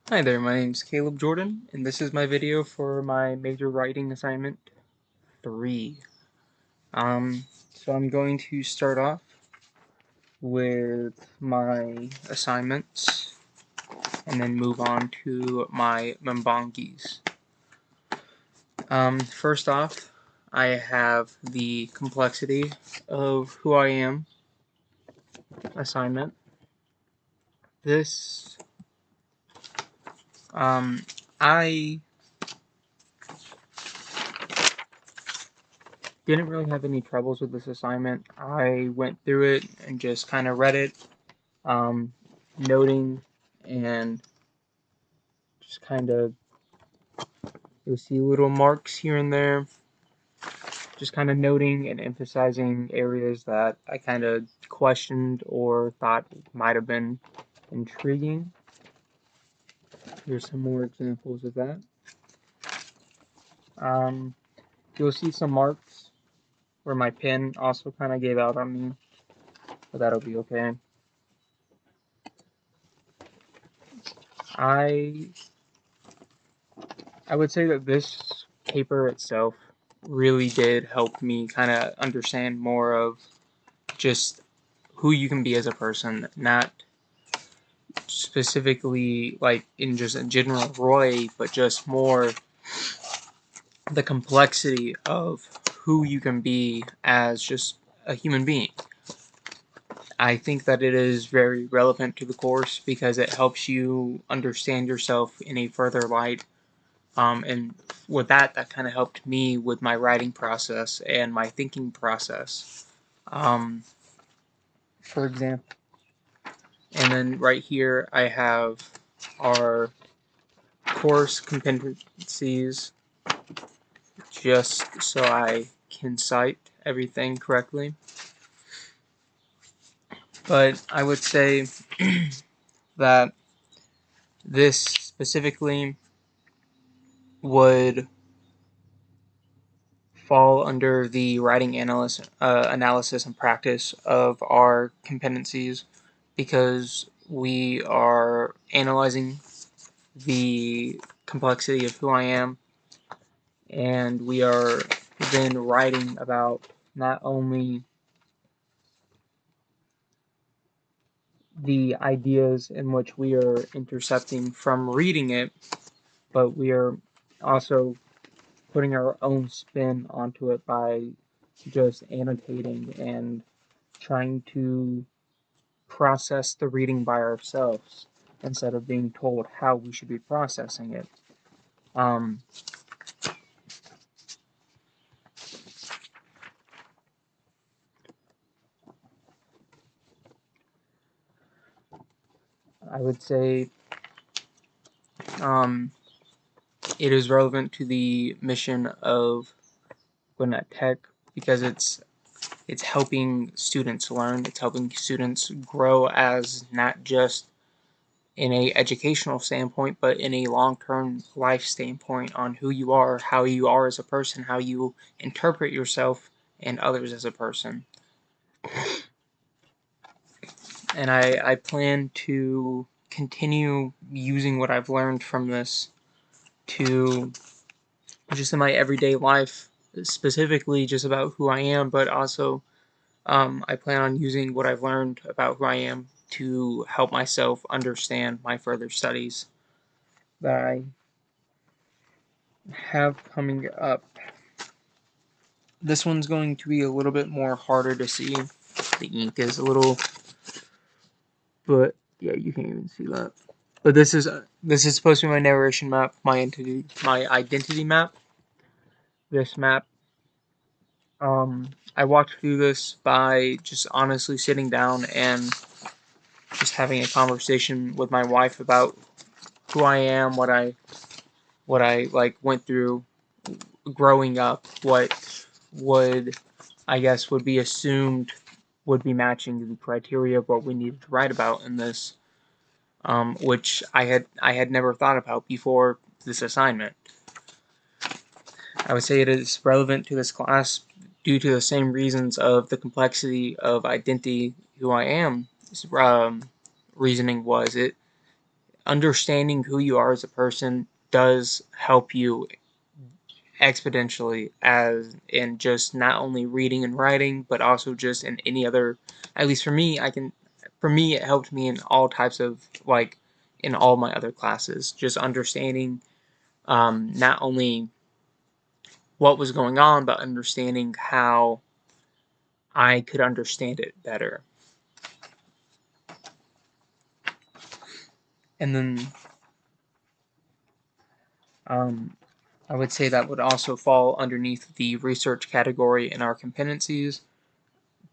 Hi there, my name is Caleb Jordan, and this is my video for my major writing assignment 3. So I'm going to start off with my assignments and then move on to my Mbongis. First off, I have the complexity of who I am assignment. This, I didn't really have any troubles with this assignment. I went through it and just kind of read it, um, noting and just kind of, you'll see little marks here and there, just kind of noting and emphasizing areas that I kind of questioned or thought might have been intriguing. Here's some more examples of that. Um, you'll see some marks where my pen also kind of gave out on me, but that'll be okay. I I would say that this paper itself really did help me kind of understand more of just who you can be as a person, not specifically like in just a general way, but just more the complexity of who you can be as just a human being. I think that it is very relevant to the course because it helps you understand yourself in a further light. And with that kind of helped me with my writing process and my thinking process. Um, for example, and then right here I have our course competencies just so I can cite everything correctly. But I would say that this specifically would fall under the writing analysis and practice of our competencies because we are analyzing the complexity of who I am, and we are then writing about not only the ideas in which we are intercepting from reading it, but we are also putting our own spin onto it by just annotating and trying to process the reading by ourselves instead of being told how we should be processing it. Um, I would say um, it is relevant to the mission of Gwinnett Tech because it's helping students learn. It's helping students grow as not just in a educational standpoint, but in a long-term life standpoint on who you are, how you are as a person, how you interpret yourself and others as a person. And I plan to continue using what I've learned from this to just in my everyday life, specifically just about who I am, but also I plan on using what I've learned about who I am to help myself understand my further studies that I have coming up. This one's going to be a little bit more harder to see. The ink is a little, but yeah, you can't even see that. But this is supposed to be my narration map, my identity map. This map, I walked through this by just honestly sitting down and just having a conversation with my wife about who I am, what I like went through growing up, what would I guess would be assumed would be matching the criteria of what we needed to write about in this, which I had never thought about before this assignment. I would say it is relevant to this class due to the same reasons of the complexity of identity, who I am. Reasoning was understanding who you are as a person does help you exponentially, as in just not only reading and writing, but also just in any other, at least for me, it helped me in all types of, like, in all my other classes, just understanding not only what was going on, but understanding how I could understand it better. And then I would say that would also fall underneath the research category in our competencies,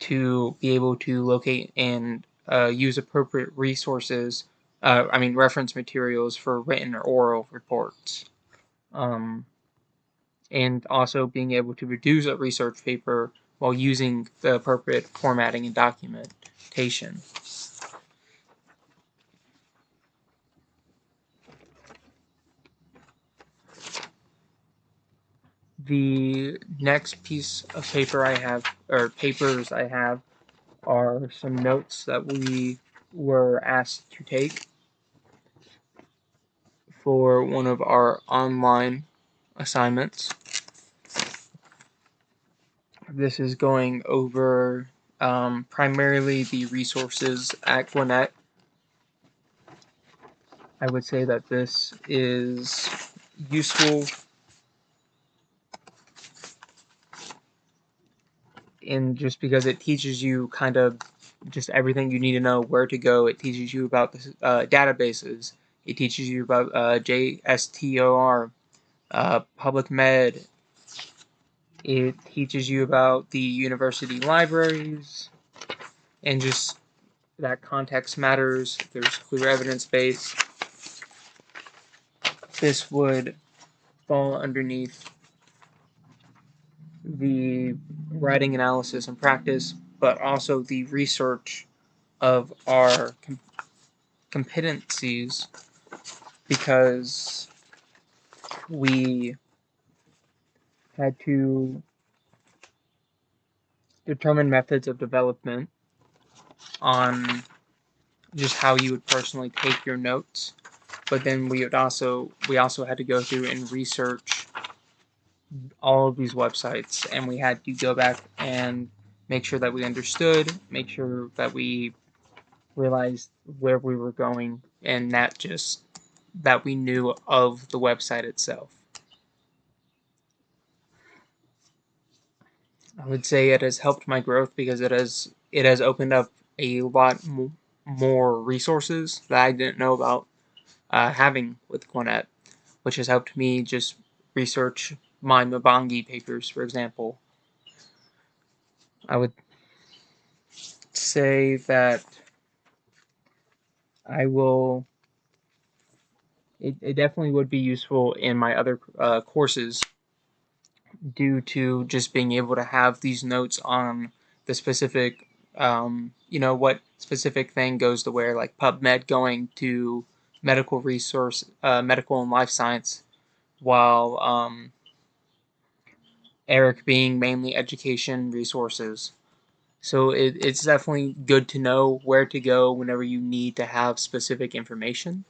to be able to locate and use appropriate resources, reference materials for written or oral reports. And also being able to produce a research paper while using the appropriate formatting and documentation. The next piece of paper I have, or papers I have, are some notes that we were asked to take for one of our online assignments. This is going over primarily the resources at Gwinnett. I would say that this is useful in just because it teaches you kind of just everything you need to know, where to go. It teaches you about the databases. It teaches you about JSTOR, Public Med. It teaches you about the university libraries, and just that context matters. There's clear evidence base. This would fall underneath the writing, analysis, and practice, but also the research of our competencies, because we had to determine methods of development on just how you would personally take your notes, but then we also had to go through and research all of these websites, and we had to go back and make sure that we understood, make sure that we realized where we were going, and not just that we knew of the website itself. I would say it has helped my growth because it has opened up a lot more resources that I didn't know about having with Gwinnett, which has helped me just research my Mabangi papers, for example. I would say that it definitely would be useful in my other courses, due to just being able to have these notes on the specific, what specific thing goes to where, like PubMed going to medical resource, medical and life science, while Eric being mainly education resources. So it's definitely good to know where to go whenever you need to have specific information.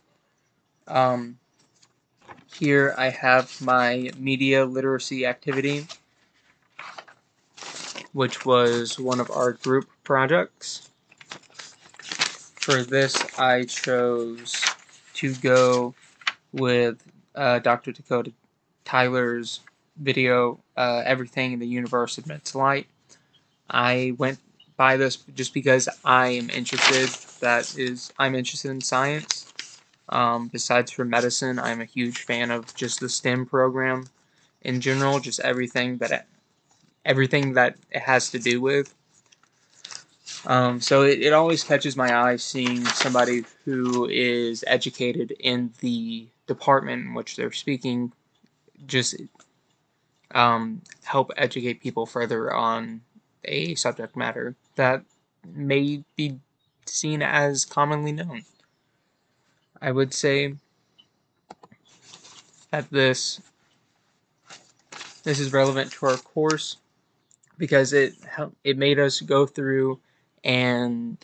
Here I have my media literacy activity, which was one of our group projects. For this, I chose to go with Dr. Dakota Tyler's video, Everything in the Universe Admits Light. I went by this just because I'm interested in science. Besides for medicine, I'm a huge fan of just the STEM program in general, just everything that it has to do with. So it always catches my eye seeing somebody who is educated in the department in which they're speaking just help educate people further on a subject matter that may be seen as commonly known. I would say that this is relevant to our course because it made us go through and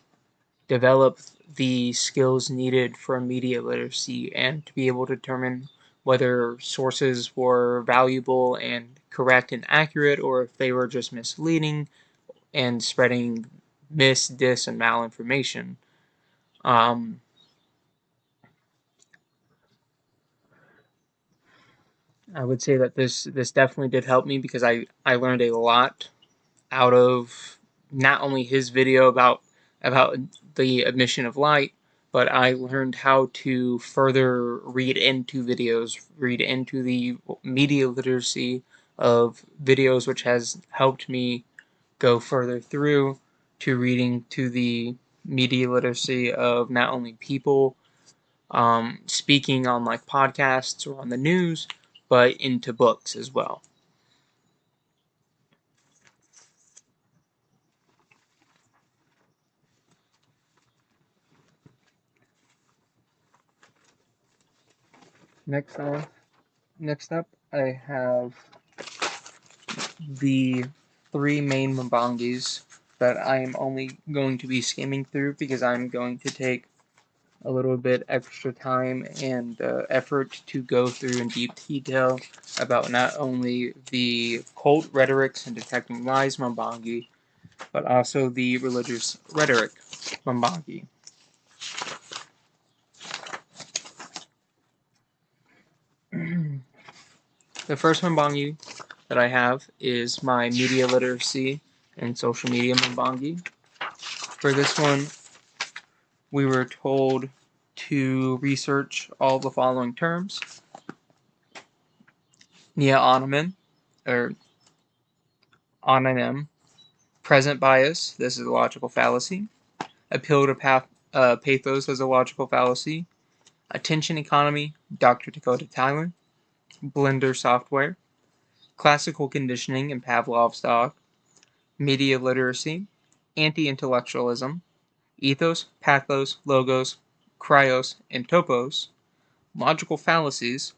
develop the skills needed for media literacy and to be able to determine whether sources were valuable and correct and accurate, or if they were just misleading and spreading dis, and malinformation. Um, I would say that this definitely did help me, because I learned a lot out of not only his video about the emission of light, but I learned how to further read into videos, read into the media literacy of videos, which has helped me go further through to reading to the media literacy of not only people speaking on like podcasts or on the news, but into books as well. Next on, next up, I have the three main Mbangis that I am only going to be skimming through, because I'm going to take a little bit extra time and effort to go through in deep detail about not only the cult rhetorics and detecting lies Mbangi, but also the religious rhetoric Mbangi. The first Mbangi that I have is my media literacy and social media Mbangi. For this one, we were told to research all the following terms: neo-ononym, or ononym, present bias, this is a logical fallacy; appeal to pathos as a logical fallacy; attention economy, Dr. Dakota Tyler; Blender software; classical conditioning and Pavlov's dog; media literacy; anti-intellectualism; ethos, pathos, logos, cryos, and topos; logical fallacies;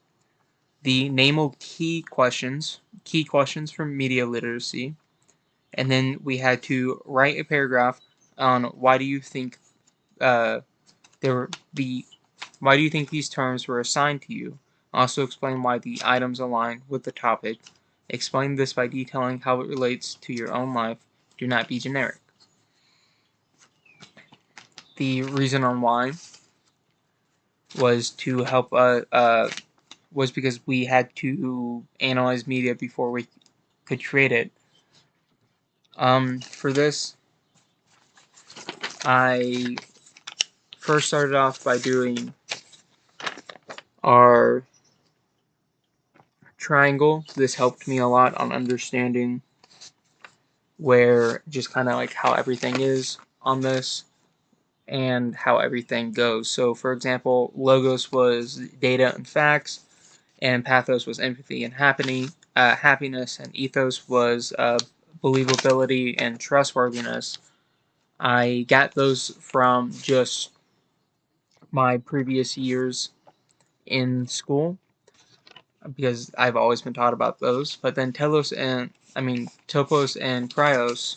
the NAML key questions for media literacy; and then we had to write a paragraph on why do you think there were why do you think these terms were assigned to you. Also explain why the items align with the topic. Explain this by detailing how it relates to your own life. Do not be generic. The reason on why was to help was because we had to analyze media before we could create it. For this, I first started off by doing our triangle. This helped me a lot on understanding where, just kind of like how everything is on this and how everything goes. So for example, logos was data and facts, and pathos was empathy and happiness, and ethos was believability and trustworthiness. I got those from just my previous years in school, because I've always been taught about those. But then topos and cryos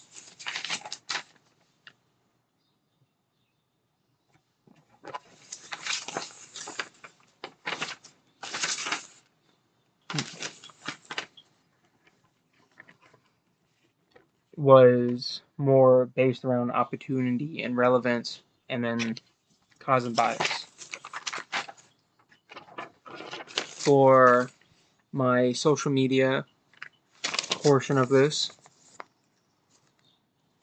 was more based around opportunity and relevance, and then cause and bias. For my social media portion of this,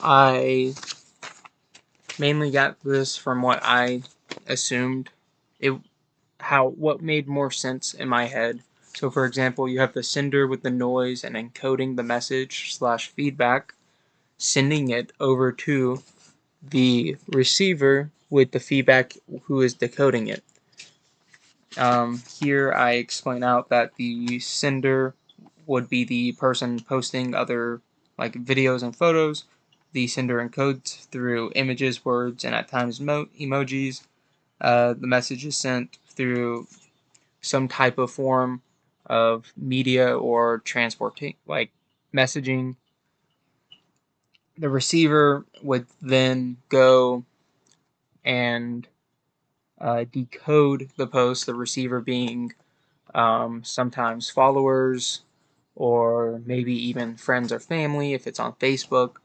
I mainly got this from what I assumed what made more sense in my head. So for example, you have the sender with the noise and encoding the message / feedback, sending it over to the receiver with the feedback who is decoding it. Here I explain out that the sender would be the person posting other like videos and photos. The sender encodes through images, words, and at times emojis. The message is sent through some type of form of media or transporting, like messaging. The receiver would then go and decode the post, the receiver being sometimes followers or maybe even friends or family if it's on Facebook.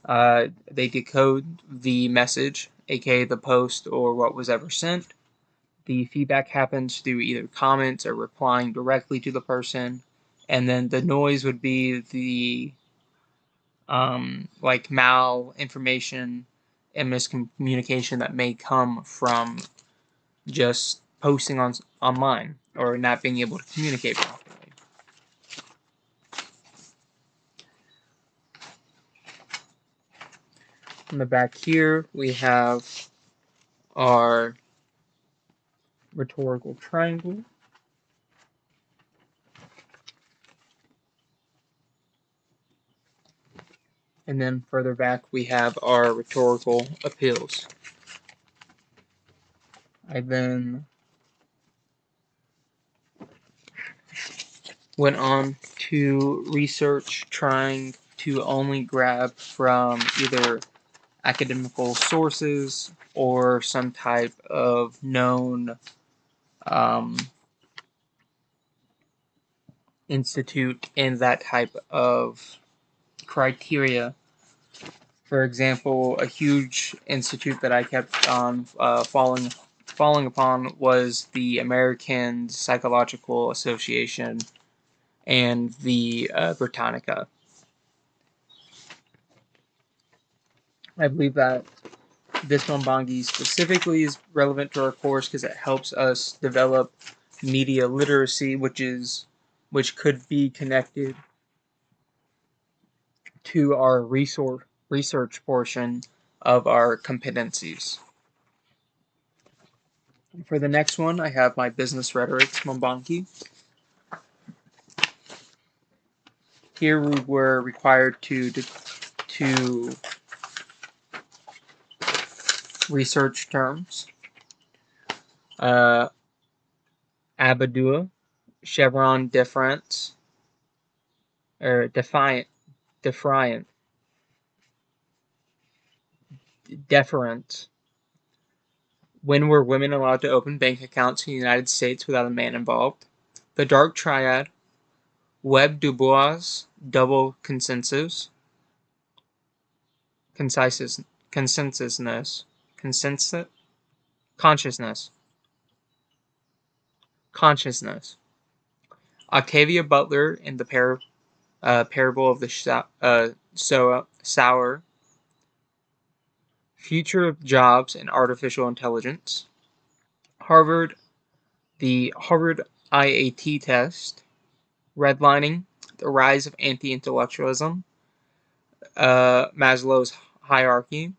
They decode the message, aka the post or what was ever sent. The feedback happens through either comments or replying directly to the person, and then the noise would be the like malinformation and miscommunication that may come from just posting online or not being able to communicate properly. In the back here, we have our rhetorical triangle. And then further back, we have our rhetorical appeals. I then went on to research trying to only grab from either academical sources or some type of known institute in that type of criteria. For example, a huge institute that I kept on falling upon was the American Psychological Association and the Britannica. I believe that this Mbangi specifically is relevant to our course because it helps us develop media literacy, which could be connected to our research portion of our competencies. For the next one, I have my business rhetorics Mbangi. Here we were required to research terms. Abadua, chevron deference, or deference, when were women allowed to open bank accounts in the United States without a man involved? The Dark Triad, Webb-Du Bois double consensus, consciousness, Octavia Butler in the parable of the sower, future of jobs and artificial intelligence, Harvard, the Harvard IAT test, redlining, the rise of anti-intellectualism, Maslow's hierarchy,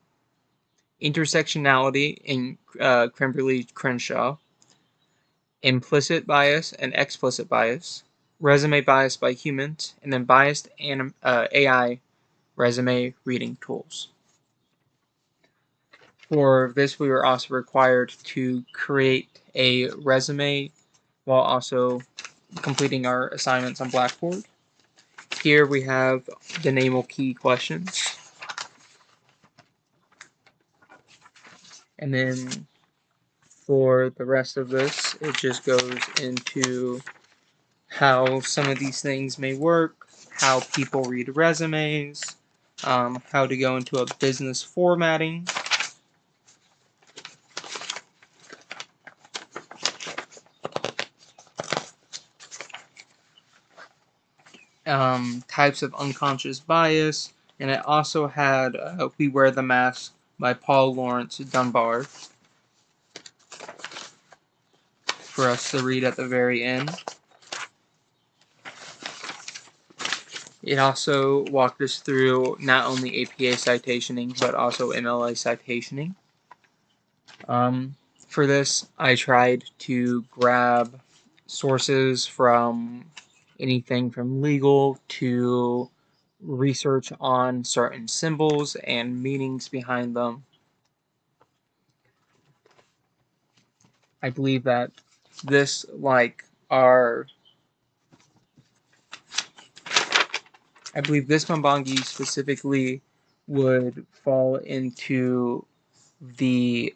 intersectionality in Kimberly Crenshaw, implicit bias and explicit bias, resume bias by humans, and then biased AI resume reading tools. For this, we were also required to create a resume while also completing our assignments on Blackboard. Here we have the NAML key questions. And then for the rest of this, it just goes into how some of these things may work, how people read resumes, how to go into a business formatting, types of unconscious bias, and it also had We Wear the Mask by Paul Laurence Dunbar for us to read at the very end. It also walked us through not only APA citationing, but also MLA citationing. For this, I tried to grab sources from anything from legal to research on certain symbols and meanings behind them. I believe that this, Mbangi specifically would fall into the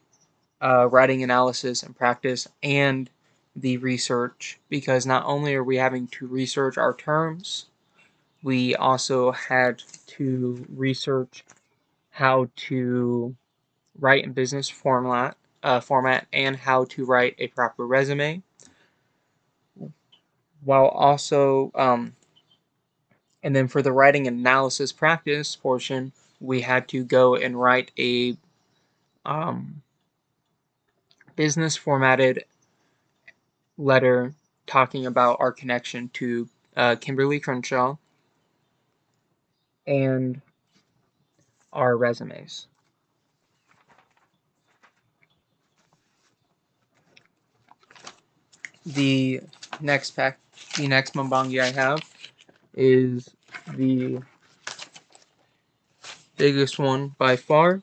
writing analysis and practice and the research, because not only are we having to research our terms, we also had to research how to write in business format and how to write a proper resume, while also and then for the writing analysis practice portion, we had to go and write a business formatted letter talking about our connection to Kimberly Crenshaw and our resumes. The next Mumbangi I have is the biggest one by far.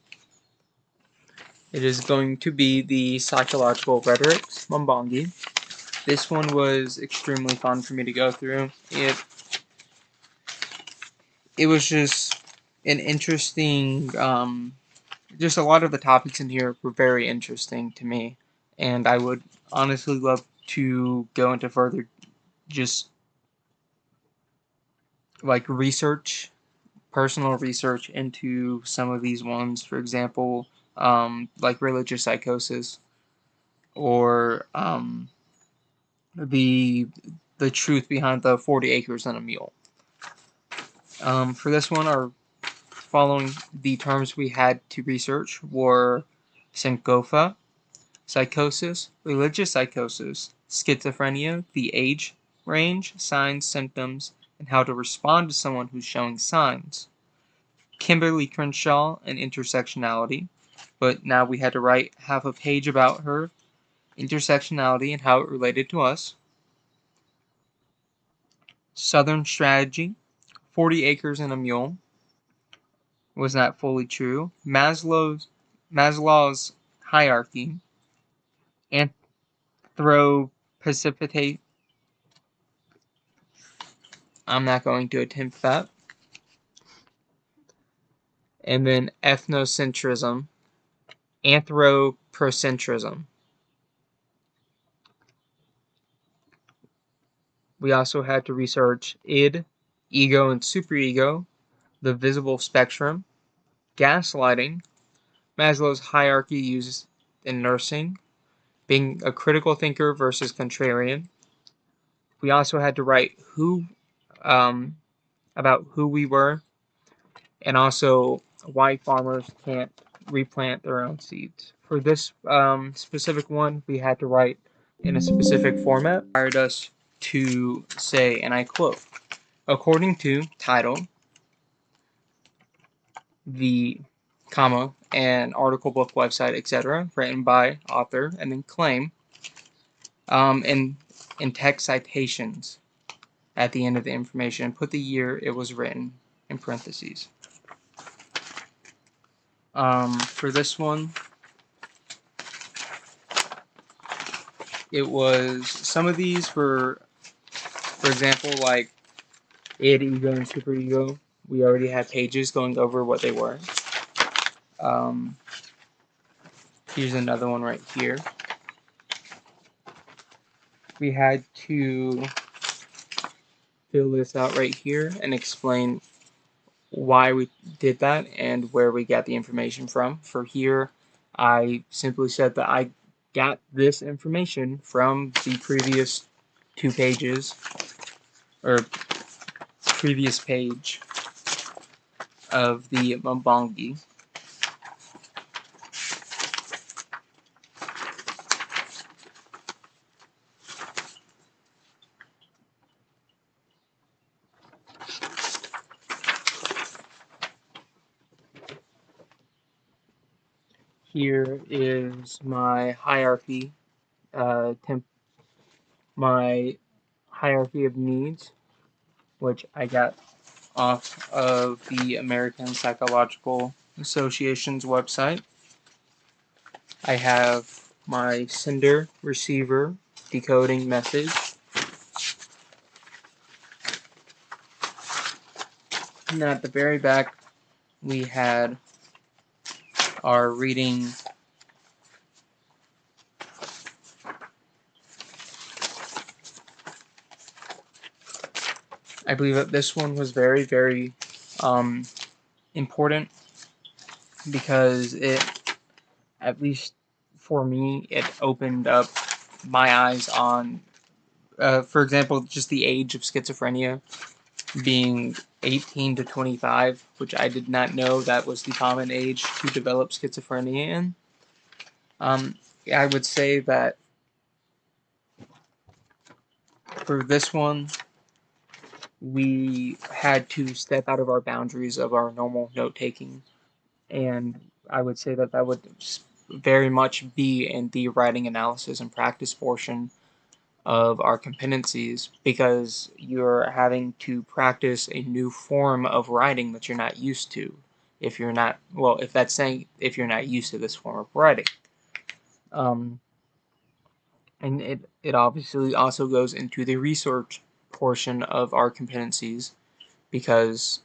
It is going to be the Psychological Rhetorics Mumbangi. This one was extremely fun for me to go through. It was just an interesting, just a lot of the topics in here were very interesting to me, and I would honestly love to go into further just like personal research into some of these ones. For example, like religious psychosis, or the truth behind the 40 acres and a mule. For this one, our following the terms we had to research were Sankofa, psychosis, religious psychosis, schizophrenia, the age range, signs, symptoms, and how to respond to someone who's showing signs. Kimberly Crenshaw and intersectionality, but now we had to write half a page about her intersectionality and how it related to us. Southern strategy, 40 acres and a mule, was not fully true. Maslow's hierarchy, anthropocentric. I'm not going to attempt that. And then ethnocentrism, anthropocentrism. We also had to research id, ego and superego, the visible spectrum, gaslighting, Maslow's hierarchy used in nursing, being a critical thinker versus contrarian. We also had to write about who we were, and also why farmers can't replant their own seeds. For this specific one, we had to write in a specific format. Required us to say, and I quote, according to title, the comma, and article, book, website, etc., written by author, and then claim, and text citations at the end of the information. Put the year it was written in parentheses. For this one, it was, some of these were, for example, like id, ego, and superego. We already had pages going over what they were. Here's another one right here. We had to fill this out right here and explain why we did that and where we got the information from. For here, I simply said that I got this information from the previous 2 pages, or previous page of the Mumbangi. Here is my hierarchy, my hierarchy of needs, which I got off of the American Psychological Association's website. I have my sender, receiver, decoding message. And at the very back, we had our reading I believe that this one was very, very um, important because it, at least for me, it opened up my eyes on, for example, just the age of schizophrenia being 18 to 25, which I did not know that was the common age to develop schizophrenia in. Um, I would say that for this one, we had to step out of our boundaries of our normal note taking, and I would say that that would very much be in the writing analysis and practice portion of our competencies, because you're having to practice a new form of writing that you're not used to. If you're not, well, if that's saying if you're not used to this form of writing. Um, and it obviously also goes into the research portion of our competencies, because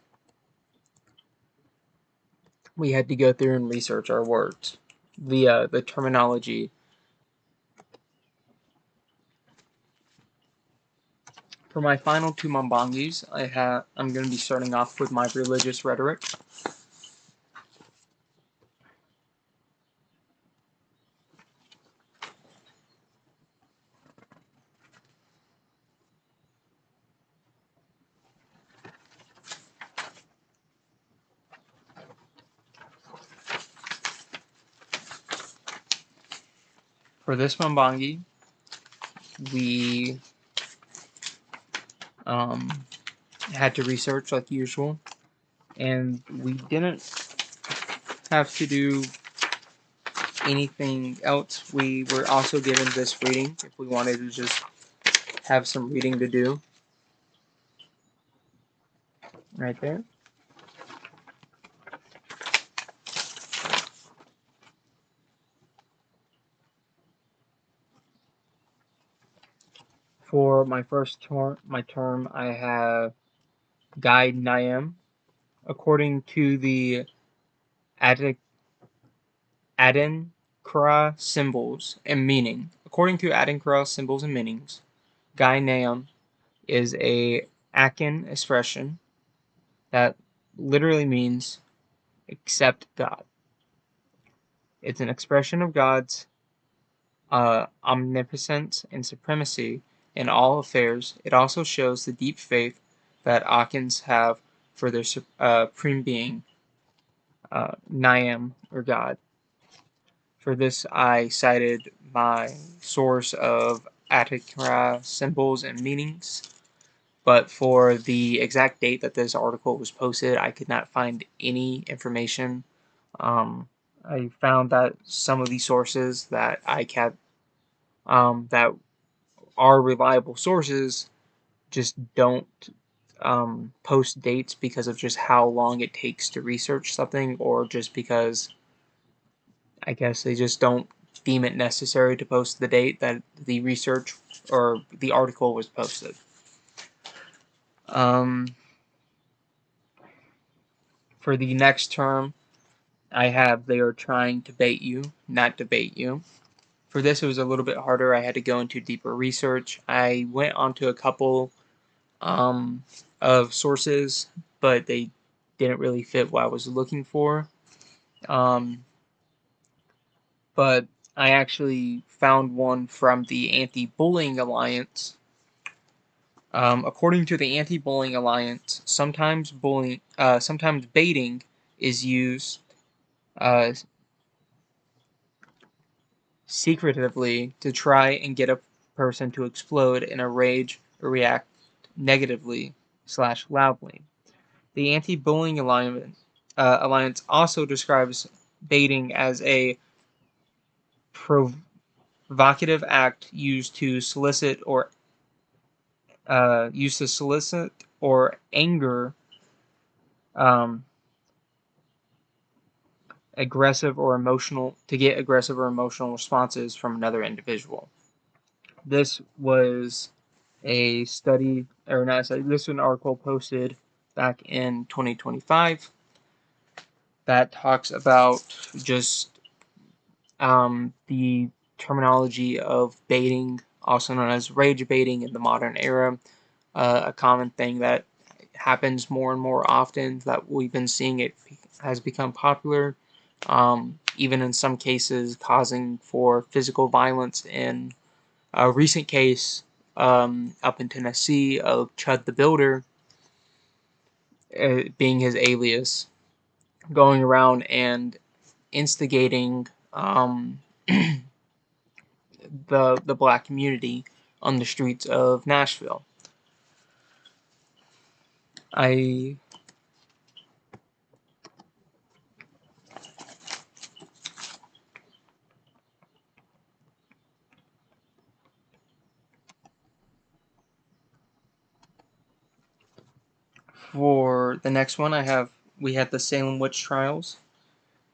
we had to go through and research our words, the terminology. For my final two Mambangis, I'm going to be starting off with my religious rhetoric. For this Mambangi, we um, had to research like usual, and we didn't have to do anything else. We were also given this reading if we wanted to just have some reading to do. Right there. For my first term, I have Guide Nayam, according to the Adinkra symbols and meaning. According to Adinkra symbols and meanings, Guy Nayam is a Akan expression that literally means accept God. It's an expression of God's omnipotence and supremacy in all affairs. It also shows the deep faith that Akans have for their supreme being, Nyam, or God. For this, I cited my source of Attikra symbols and meanings, but for the exact date that this article was posted, I could not find any information. I found that some of the sources that I kept, that are reliable sources, just don't post dates because of just how long it takes to research something, or just because I guess they just don't deem it necessary to post the date that the research or the article was posted. For the next term, I have they are trying to bait you, not debate you. For this, it was a little bit harder. I had to go into deeper research. I went onto a couple um, of sources, but they didn't really fit what I was looking for. Um, but I actually found one from the Anti-Bullying Alliance. According to the Anti-Bullying Alliance, sometimes baiting is used uh, secretively to try and get a person to explode in a rage or react negatively / loudly. The Anti-Bullying Alliance also describes baiting as a provocative act used to solicit or anger um, aggressive or emotional responses from another individual. This was a study, or not a study, this was an article posted back in 2025 that talks about just the terminology of baiting, also known as rage baiting in the modern era, a common thing that happens more and more often, that we've been seeing it has become popular, even in some cases causing for physical violence. In a recent case up in Tennessee of Chud the Builder, being his alias, going around and instigating the black community on the streets of Nashville. I For the next one, we had the Salem witch trials.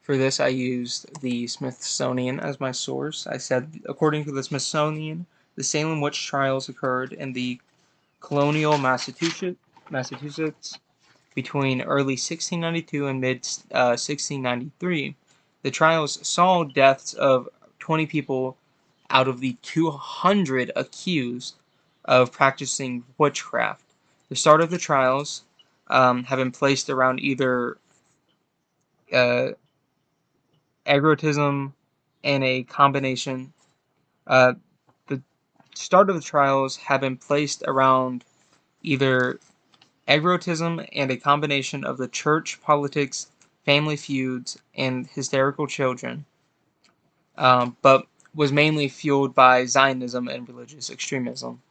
For this, I used the Smithsonian as my source. I said, according to the Smithsonian, the Salem witch trials occurred in the colonial Massachusetts between early 1692 and mid 1693. The trials saw deaths of 20 people out of the 200 accused of practicing witchcraft. The start of the trials have been placed around either uh, egotism and a combination. Uh, the start of the trials have been placed around either egotism and a combination of the church, politics, family feuds, and hysterical children, but was mainly fueled by Zionism and religious extremism.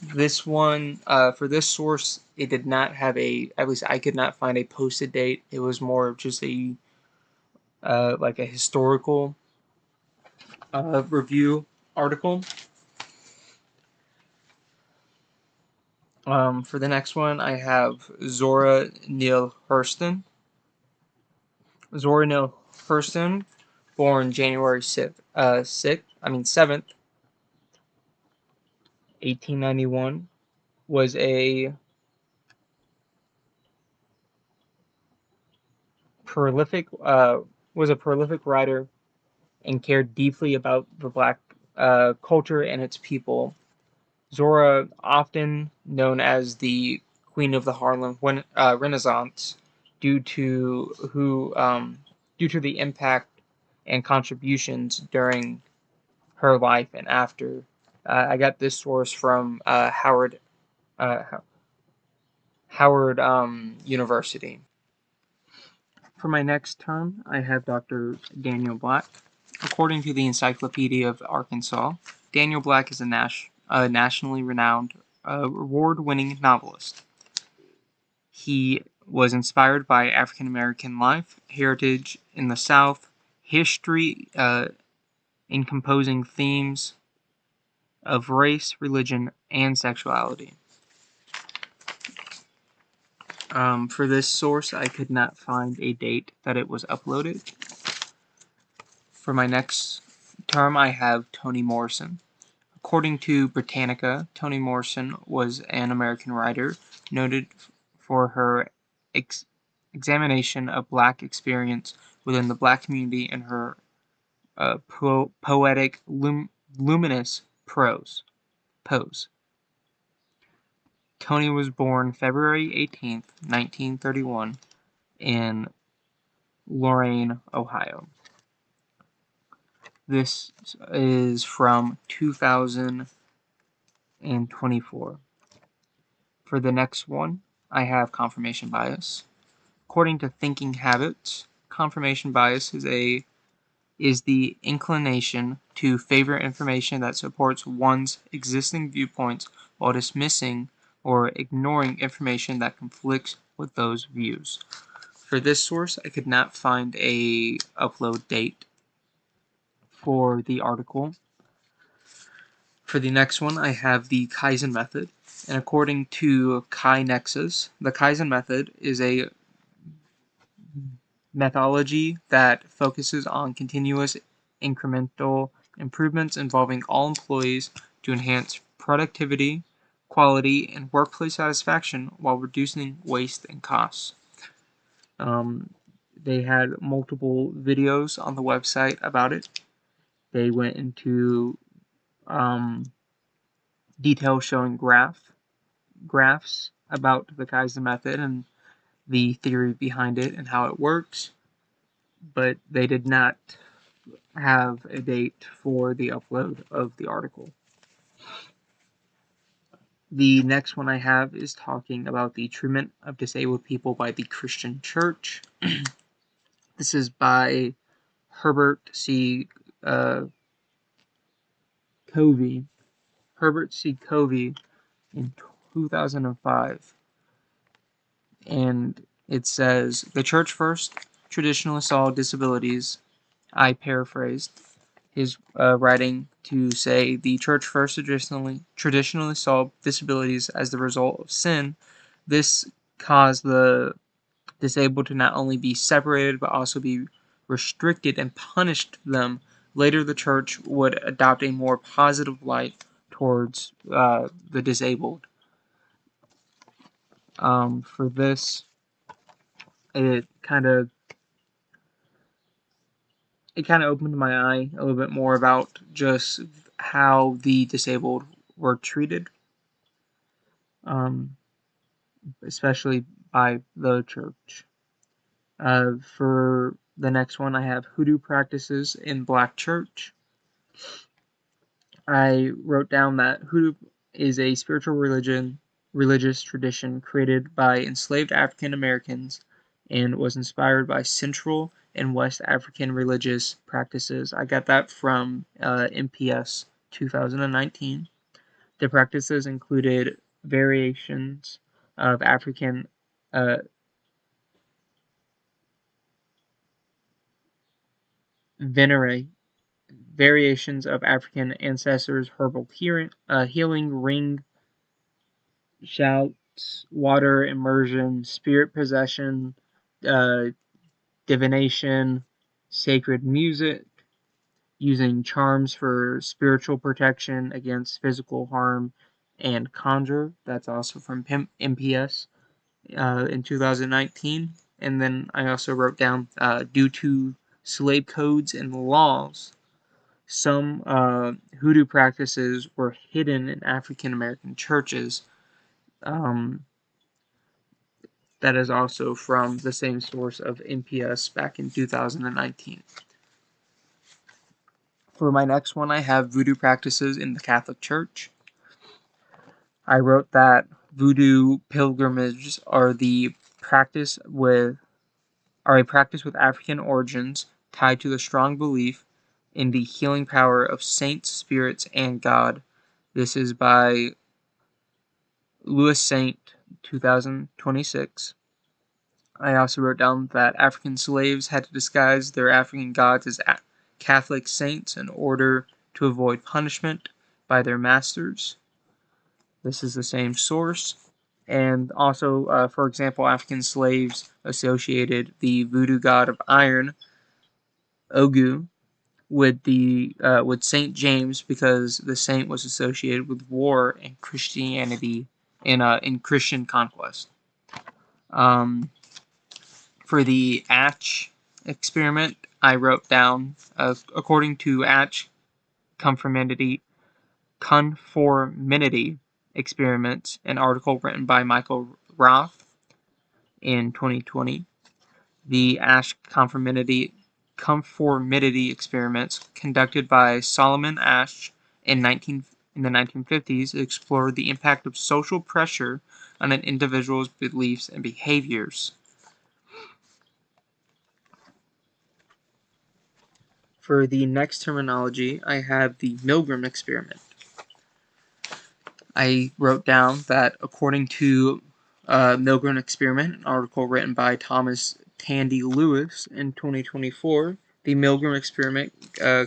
This one, for this source, it did not have at least I could not find a posted date. It was more of just like a historical review article. For the next one, I have Zora Neale Hurston. Zora Neale Hurston, born January 7th, 1891, was a prolific writer and cared deeply about the black culture and its people. Zora, often known as the Queen of the Harlem Renaissance, due to the impact and contributions during her life and after. I got this source from uh, Howard University. For my next term, I have Dr. Daniel Black. According to the Encyclopedia of Arkansas, Daniel Black is a nationally renowned, award-winning novelist. He was inspired by African American life, heritage in the South, history in composing themes of race, religion, and sexuality. For this source, I could not find a date that it was uploaded. For my next term, I have Toni Morrison. According to Britannica, Toni Morrison was an American writer noted for her examination of black experience within the black community and her poetic, luminous prose. Toni was born February 18th, 1931, in Lorain, Ohio. This is from 2024. For the next one, I have confirmation bias. According to Thinking Habits, confirmation bias is the inclination to favor information that supports one's existing viewpoints while dismissing or ignoring information that conflicts with those views. For this source, I could not find a upload date for the article. For the next one, I have the Kaizen method. And according to KaiNexus, the Kaizen method is a methodology that focuses on continuous incremental improvements involving all employees to enhance productivity, quality, and workplace satisfaction while reducing waste and costs. They had multiple videos on the website about it. They went into detail showing graph graphs about the Kaizen method and the theory behind it and how it works, but they did not have a date for the upload of the article. The next one I have is talking about the treatment of disabled people by the Christian Church. This is by Herbert C. Covey. Herbert C. Covey in 2005. And it says, the church first traditionally saw disabilities. I paraphrased his writing to say the church first traditionally saw disabilities as the result of sin. This caused the disabled to not only be separated but also be restricted and punished them. Later, the church would adopt a more positive light towards the disabled. For this, it kind of opened my eye a little bit more about just how the disabled were treated, especially by the church. For the next one, I have hoodoo practices in Black church. I wrote down that hoodoo is a spiritual religious tradition created by enslaved African Americans and was inspired by Central and West African religious practices. I got that from MPS 2019. The practices included variations of African variations of African ancestors, herbal healing, ring shouts, water immersion, spirit possession, divination, sacred music, using charms for spiritual protection against physical harm, and conjure. That's also from MPS in 2019. And then I also wrote down, due to slave codes and laws, some hoodoo practices were hidden in African American churches. That is also from the same source of MPS back in 2019. For my next one, I have voodoo practices in the Catholic Church. I wrote that voodoo pilgrimages are a practice with African origins tied to the strong belief in the healing power of saints, spirits, and God. This is by Louis Saint, 2026. I also wrote down that African slaves had to disguise their African gods as Catholic saints in order to avoid punishment by their masters. This is the same source. And also, for example, African slaves associated the voodoo god of iron, Ogu, with Saint James because the saint was associated with war and Christianity in Christian conquest. For the Asch experiment, I wrote down, according to Asch conformity experiments, an article written by Michael Roth in 2020. The Asch conformity experiments conducted by Solomon Asch in the 1950s explored the impact of social pressure on an individual's beliefs and behaviors. For the next terminology, I have the Milgram experiment. I wrote down that according to Milgram experiment, an article written by Thomas Tandy Lewis in 2024, the Milgram experiment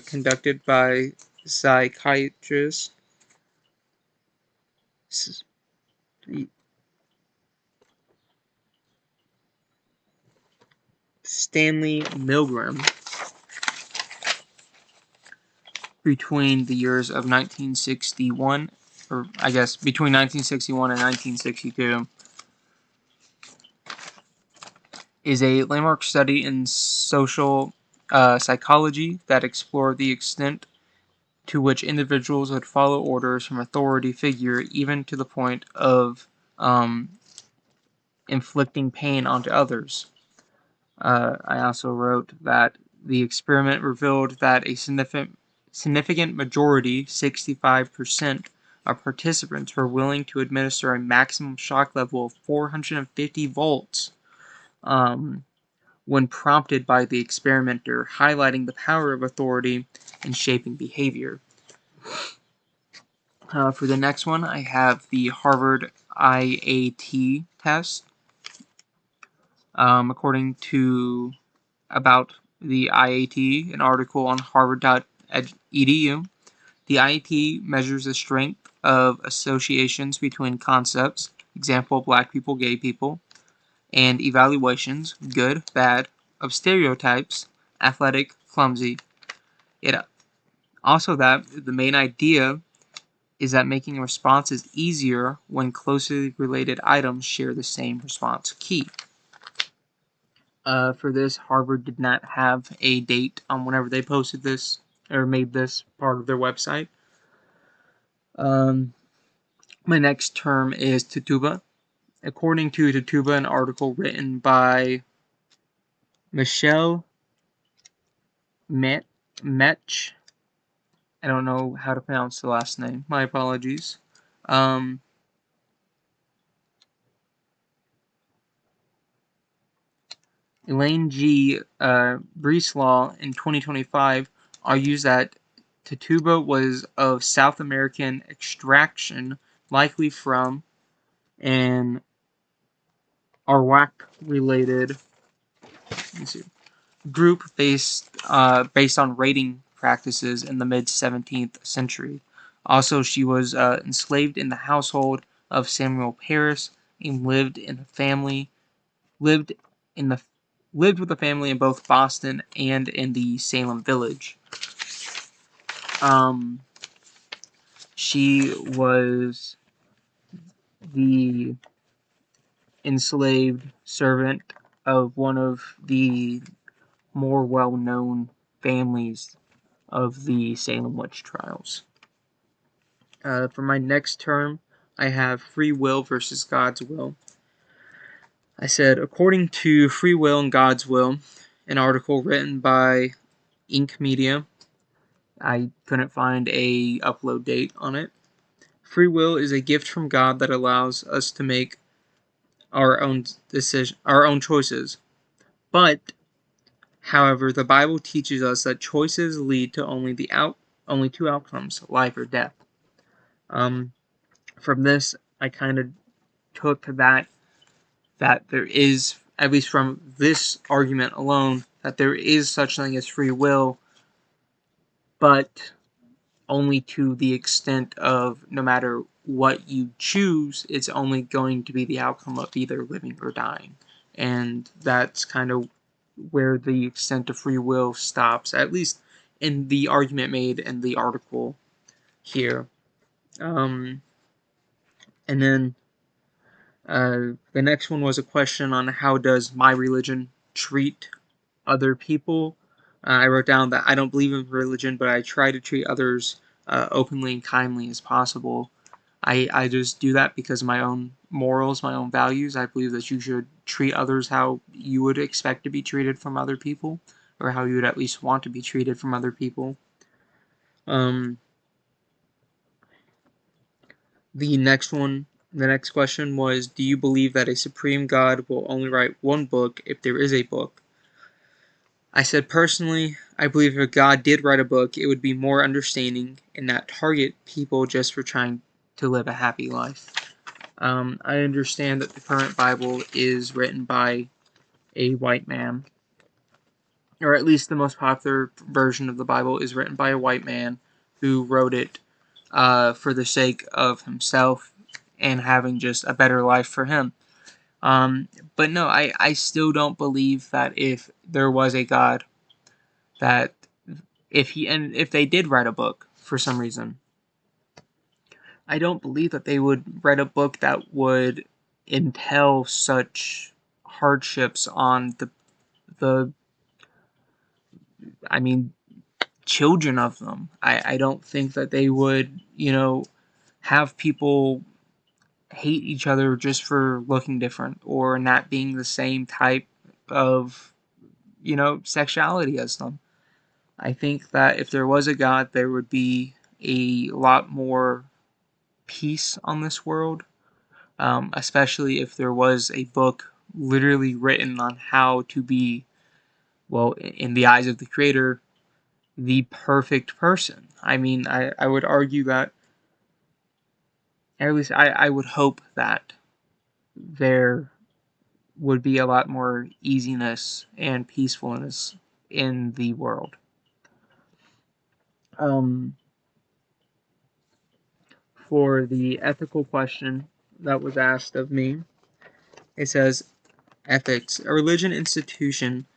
conducted by psychiatrist Stanley Milgram between the years of 1961, or I guess between 1961 and 1962, is a landmark study in social psychology that explored the extent to which individuals would follow orders from authority figure, even to the point of inflicting pain onto others. I also wrote that the experiment revealed that a significant majority, 65%, of participants were willing to administer a maximum shock level of 450 volts when prompted by the experimenter, highlighting the power of authority in shaping behavior. For the next one, I have the Harvard IAT test. According to about the IAT, an article on harvard.edu, the IAT measures the strength of associations between concepts, example, black people, gay people, and evaluations, good, bad, of stereotypes, athletic, clumsy. It also that the main idea is that making a response is easier when closely related items share the same response key. For this, Harvard did not have a date on whenever they posted this or made this part of their website. My next term is Tituba. According to Tituba, an article written by Michelle Metch. I don't know how to pronounce the last name. My apologies. Elaine G. Breeslaw in 2025 argues that Tituba was of South American extraction, likely from an Arawak-related group based on raiding practices in the mid-17th century. Also, she was enslaved in the household of Samuel Parris and lived with a family in both Boston and in the Salem village. She was the enslaved servant of one of the more well-known families of the Salem witch trials. For my next term, I have free will versus God's will. I said, according to Free Will and God's Will, an article written by Ink Media, I couldn't find a upload date on it. Free will is a gift from God that allows us to make our own choices. But, however, the Bible teaches us that choices lead to only two outcomes, life or death. From this, I kind of took that there is, at least from this argument alone, that there is such thing as free will, but only to the extent of no matter what you choose, it's only going to be the outcome of either living or dying. And that's kind of where the extent of free will stops, at least in the argument made in the article here. And then the next one was a question on how does my religion treat other people. I wrote down that I don't believe in religion, but I try to treat others openly and kindly as possible. I just do that because of my own morals, my own values. I believe that you should treat others how you would expect to be treated from other people, or how you would at least want to be treated from other people. The next question was, do you believe that a supreme God will only write one book if there is a book? I said, personally, I believe if God did write a book, it would be more understanding and not target people just for trying to live a happy life. I understand that the current Bible is written by a white man, or at least the most popular version of the Bible is written by a white man who wrote it for the sake of himself and having just a better life for him. But no, I still don't believe that if there was a God, that if they did write a book for some reason, I don't believe that they would write a book that would entail such hardships on the children of them. I don't think that they would, have people hate each other just for looking different or not being the same type of, sexuality as them. I think that if there was a God, there would be a lot more peace on this world, especially if there was a book literally written on how to be, well, in the eyes of the creator, the perfect person. I mean, I would argue that, at least I would hope that there would be a lot more easiness and peacefulness in the world. Um, for the ethical question that was asked of me, it says, ethics. A religion institution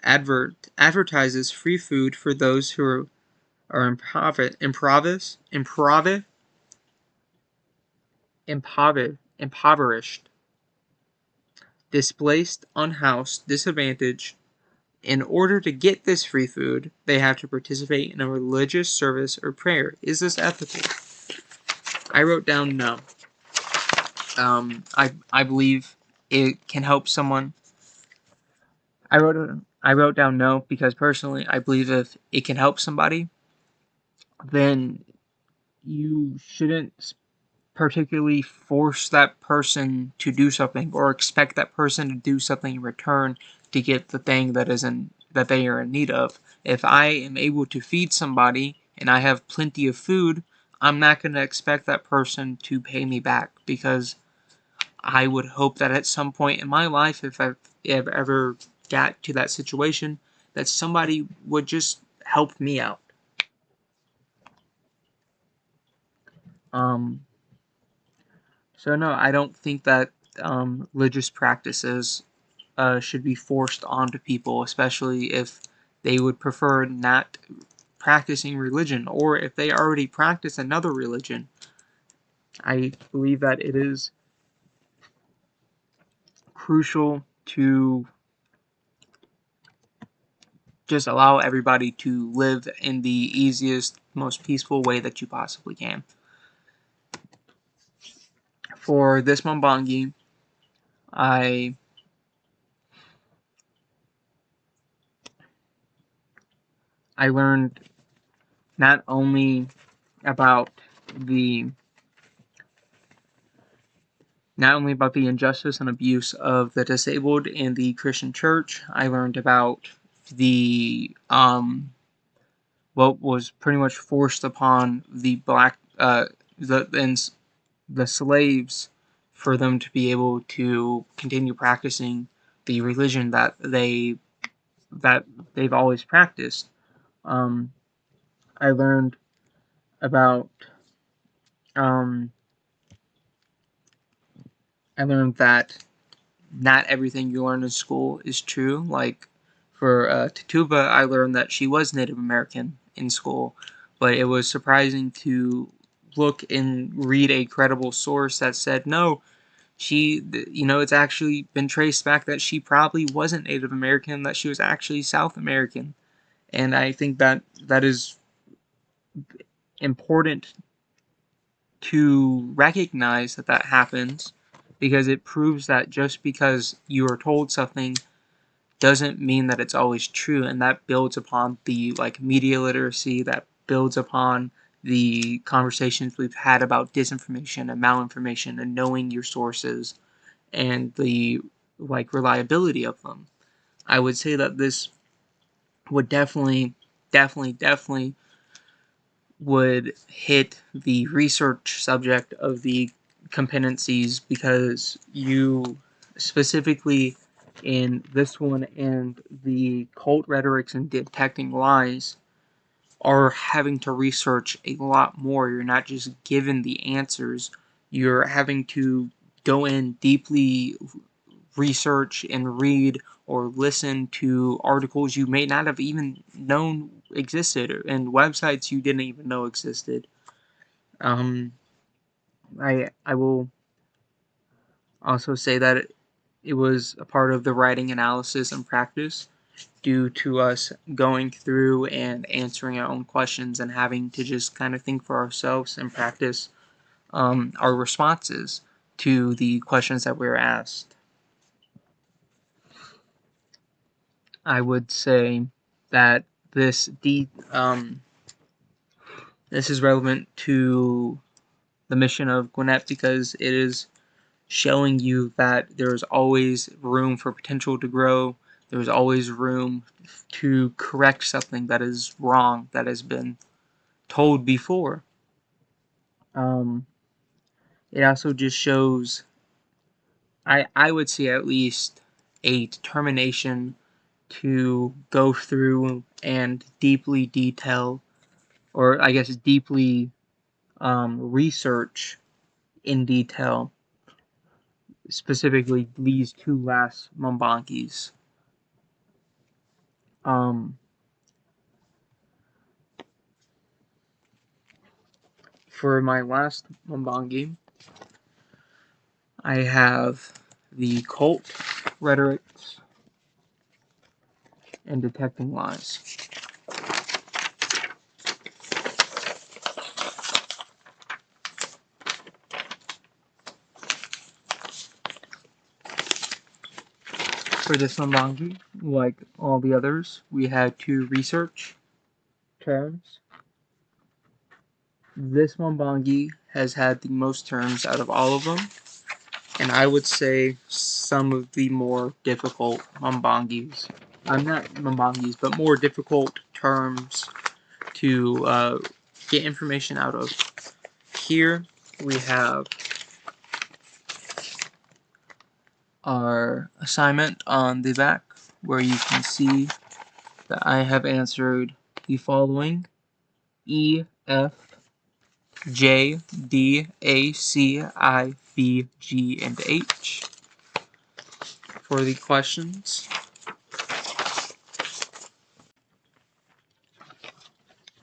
advertises free food for those who are impoverished, displaced, unhoused, disadvantaged. In order to get this free food, they have to participate in a religious service or prayer. Is this ethical? I wrote down no. I believe it can help someone. I wrote down no because personally I believe if it can help somebody, then you shouldn't particularly force that person to do something or expect that person to do something in return to get the thing that they are in need of. If I am able to feed somebody and I have plenty of food, I'm not going to expect that person to pay me back, because I would hope that at some point in my life, if I've ever got to that situation, that somebody would just help me out. Um, so no, I don't think that religious practices should be forced onto people, especially if they would prefer not practicing religion, or if they already practice another religion. I believe that it is crucial to just allow everybody to live in the easiest, most peaceful way that you possibly can. For this Mumbangi, I learned not only about the injustice and abuse of the disabled in the Christian church. I learned about the what was pretty much forced upon the black the slaves, for them to be able to continue practicing the religion that they've always practiced. Um, I learned about um, that not everything you learn in school is true. Like for Tituba, I learned that she was Native American in school, but it was surprising to look and read a credible source that said no, it's actually been traced back that she probably wasn't Native American, that she was actually South American. And I think that that is important to recognize that happens, because it proves that just because you are told something doesn't mean that it's always true, and that builds upon the media literacy, that builds upon the conversations we've had about disinformation and malinformation and knowing your sources and the reliability of them. I would say that this would definitely would hit the research subject of the competencies, because you specifically in this one and the cult rhetorics and detecting lies are having to research a lot more. You're not just given the answers, you're having to go in deeply, research and read or listen to articles you may not have even known existed, and websites you didn't even know existed. I will also say that it was a part of the writing analysis and practice, due to us going through and answering our own questions and having to just kind of think for ourselves and practice our responses. to the questions that we were asked. I would say that this is relevant to the mission of Gwinnett because it is showing you that there's always room for potential to grow. There's always room to correct something that is wrong, that has been told before. It also just shows, I would say at least, a determination to go through and deeply detail, or I guess deeply research in detail, specifically these two last Mambangis. For my last Mambangi, I have the cult, rhetorics, and detecting lies. For this Mambangi, like all the others, we had to research terms. This Mambangi has had the most terms out of all of them, and I would say some of the more difficult Mambangis. I'm not Mambangis, but more difficult terms to get information out of. Here we have our assignment on the back, where you can see that I have answered the following: E, F, J, D, A, C, I, B, G, and H for the questions.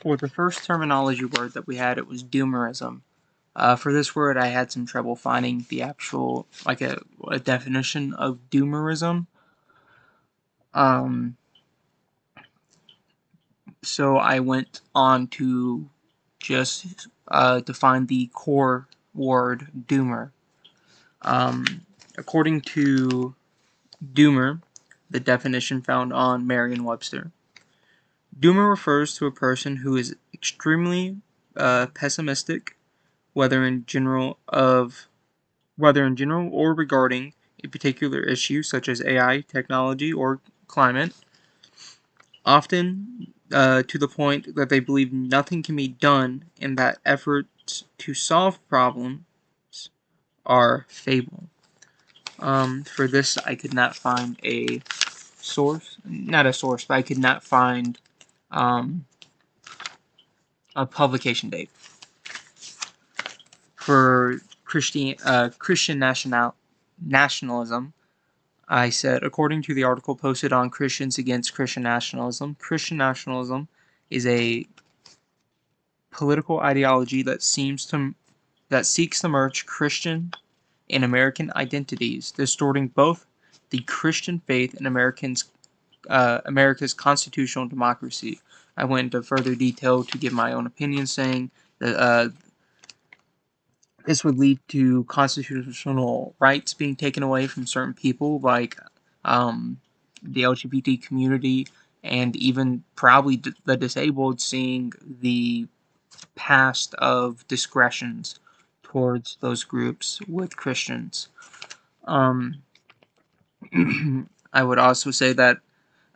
For the first terminology word that we had, it was doomerism. For this word, I had some trouble finding the actual, like a definition of doomerism. So I went on to just define the core word doomer. According to doomer, the definition found on Merriam-Webster, doomer refers to a person who is extremely pessimistic, whether in general or regarding a particular issue such as AI, technology, or climate, often to the point that they believe nothing can be done and that efforts to solve problems are fable. For this, I could not find a source, but I could not find a publication date. For Christian nationalism, I said, according to the article posted on Christians Against Christian Nationalism is a political ideology that seeks to merge Christian and American identities, distorting both the Christian faith and America's constitutional democracy. I went into further detail to give my own opinion, saying that this would lead to constitutional rights being taken away from certain people, like the LGBT community, and even probably the disabled, seeing the past of discretions towards those groups with Christians. I would also say that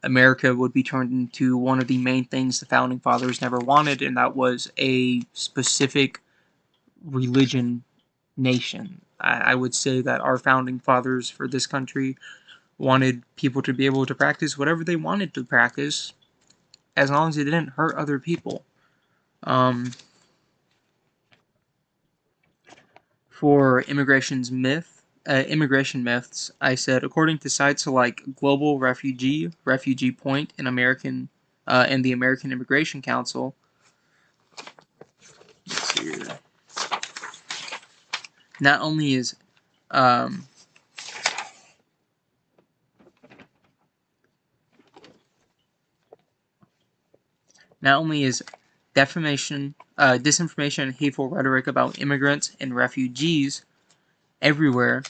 America would be turned into one of the main things the Founding Fathers never wanted, and that was a specific religion nation. I would say that our Founding Fathers for this country wanted people to be able to practice whatever they wanted to practice, as long as it didn't hurt other people. For immigration myths, I said, according to sites like Global Refugee, Refugee Point, and the American Immigration Council. Let's see here. Not only is disinformation and hateful rhetoric about immigrants and refugees everywhere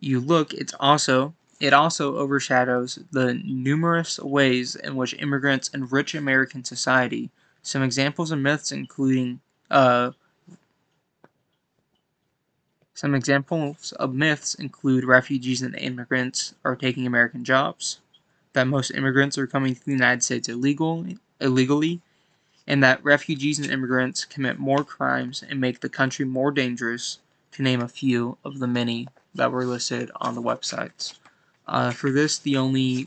you look, it also overshadows the numerous ways in which immigrants enrich American society. Some examples of myths include refugees and immigrants are taking American jobs, that most immigrants are coming to the United States illegally, and that refugees and immigrants commit more crimes and make the country more dangerous, to name a few of the many that were listed on the websites. For this, the only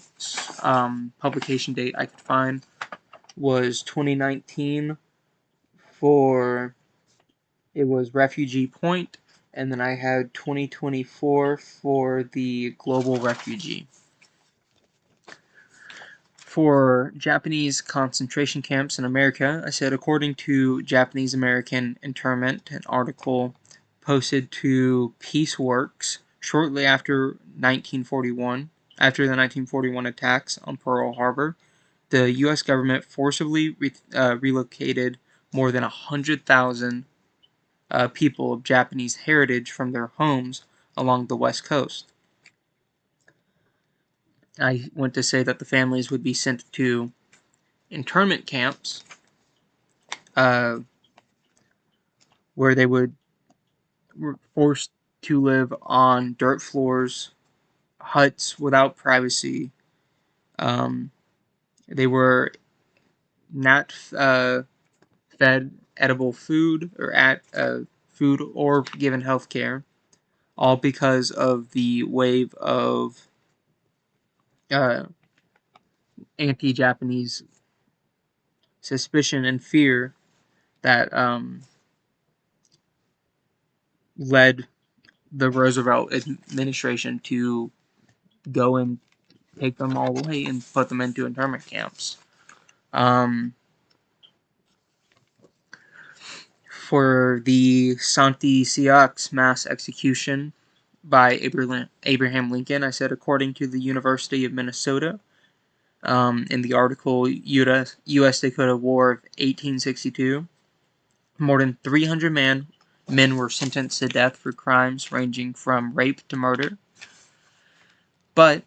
publication date I could find was 2019 it was Refugee Point, and then I had 2024 for the Global Refugee. For Japanese concentration camps in America, I said, according to Japanese American Internment, an article posted to Peaceworks shortly after the 1941 attacks on Pearl Harbor, the U.S. government forcibly relocated more than 100,000 people of Japanese heritage from their homes along the West Coast. I went to say that the families would be sent to internment camps where they were forced to live on dirt floors, huts without privacy. They were not fed edible food or given health care, all because of the wave of anti-Japanese suspicion and fear that led the Roosevelt administration to go and take them all away and put them into internment camps. For the Santi Siaks mass execution by Abraham Lincoln, I said, according to the University of Minnesota, in the article U.S.-Dakota War of 1862, more than 300 men were sentenced to death for crimes ranging from rape to murder. But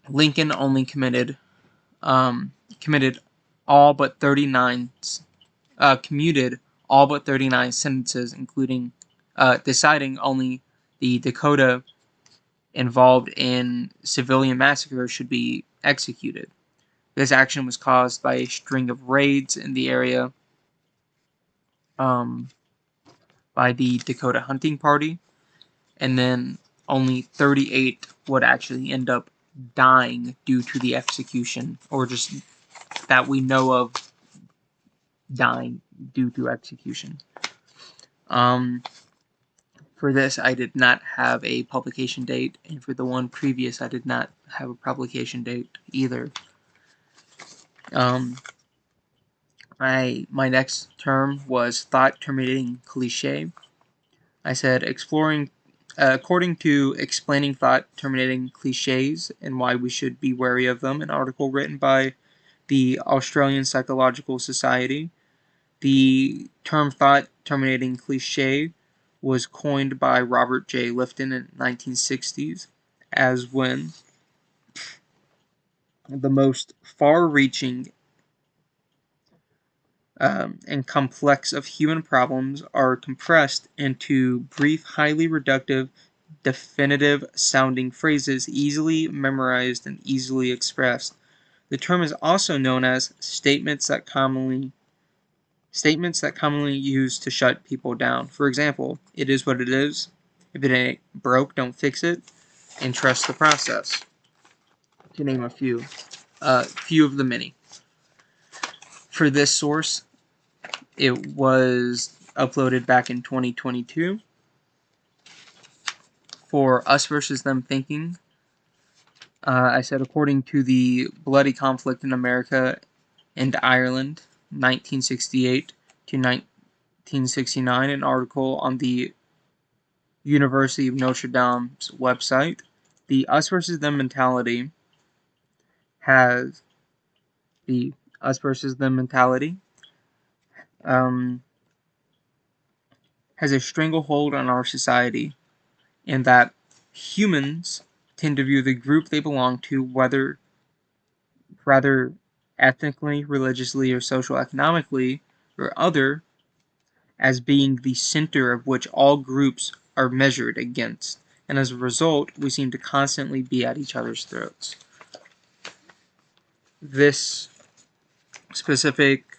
Lincoln only commuted all but 39 sentences, including deciding only the Dakota involved in civilian massacre should be executed. This action was caused by a string of raids in the area by the Dakota Hunting Party, and then only 38 would actually end up dying due to the execution, or just that we know of dying due to execution. For this, I did not have a publication date, and for the one previous, I did not have a publication date either. My next term was thought terminating cliche. I said, according to Explaining Thought Terminating Cliches and Why We Should Be Wary of Them, an article written by the Australian Psychological Society. The term thought terminating cliche was coined by Robert J. Lifton in the 1960s as when the most far-reaching and complex of human problems are compressed into brief, highly reductive, definitive-sounding phrases easily memorized and easily expressed. The term is also known as statements that commonly used to shut people down. For example, it is what it is. If it ain't broke, don't fix it. And trust the process. To name a few of the many. For this source, it was uploaded back in 2022. For Us versus Them Thinking, I said, according to the bloody conflict in America and Ireland, 1968 to 1969, an article on the University of Notre Dame's website, the Us versus Them mentality has has a stranglehold on our society. and that humans tend to view the group they belong to, whether rather ethnically, religiously, or socioeconomically, or other, as being the center of which all groups are measured against, and as a result, we seem to constantly be at each other's throats. This specific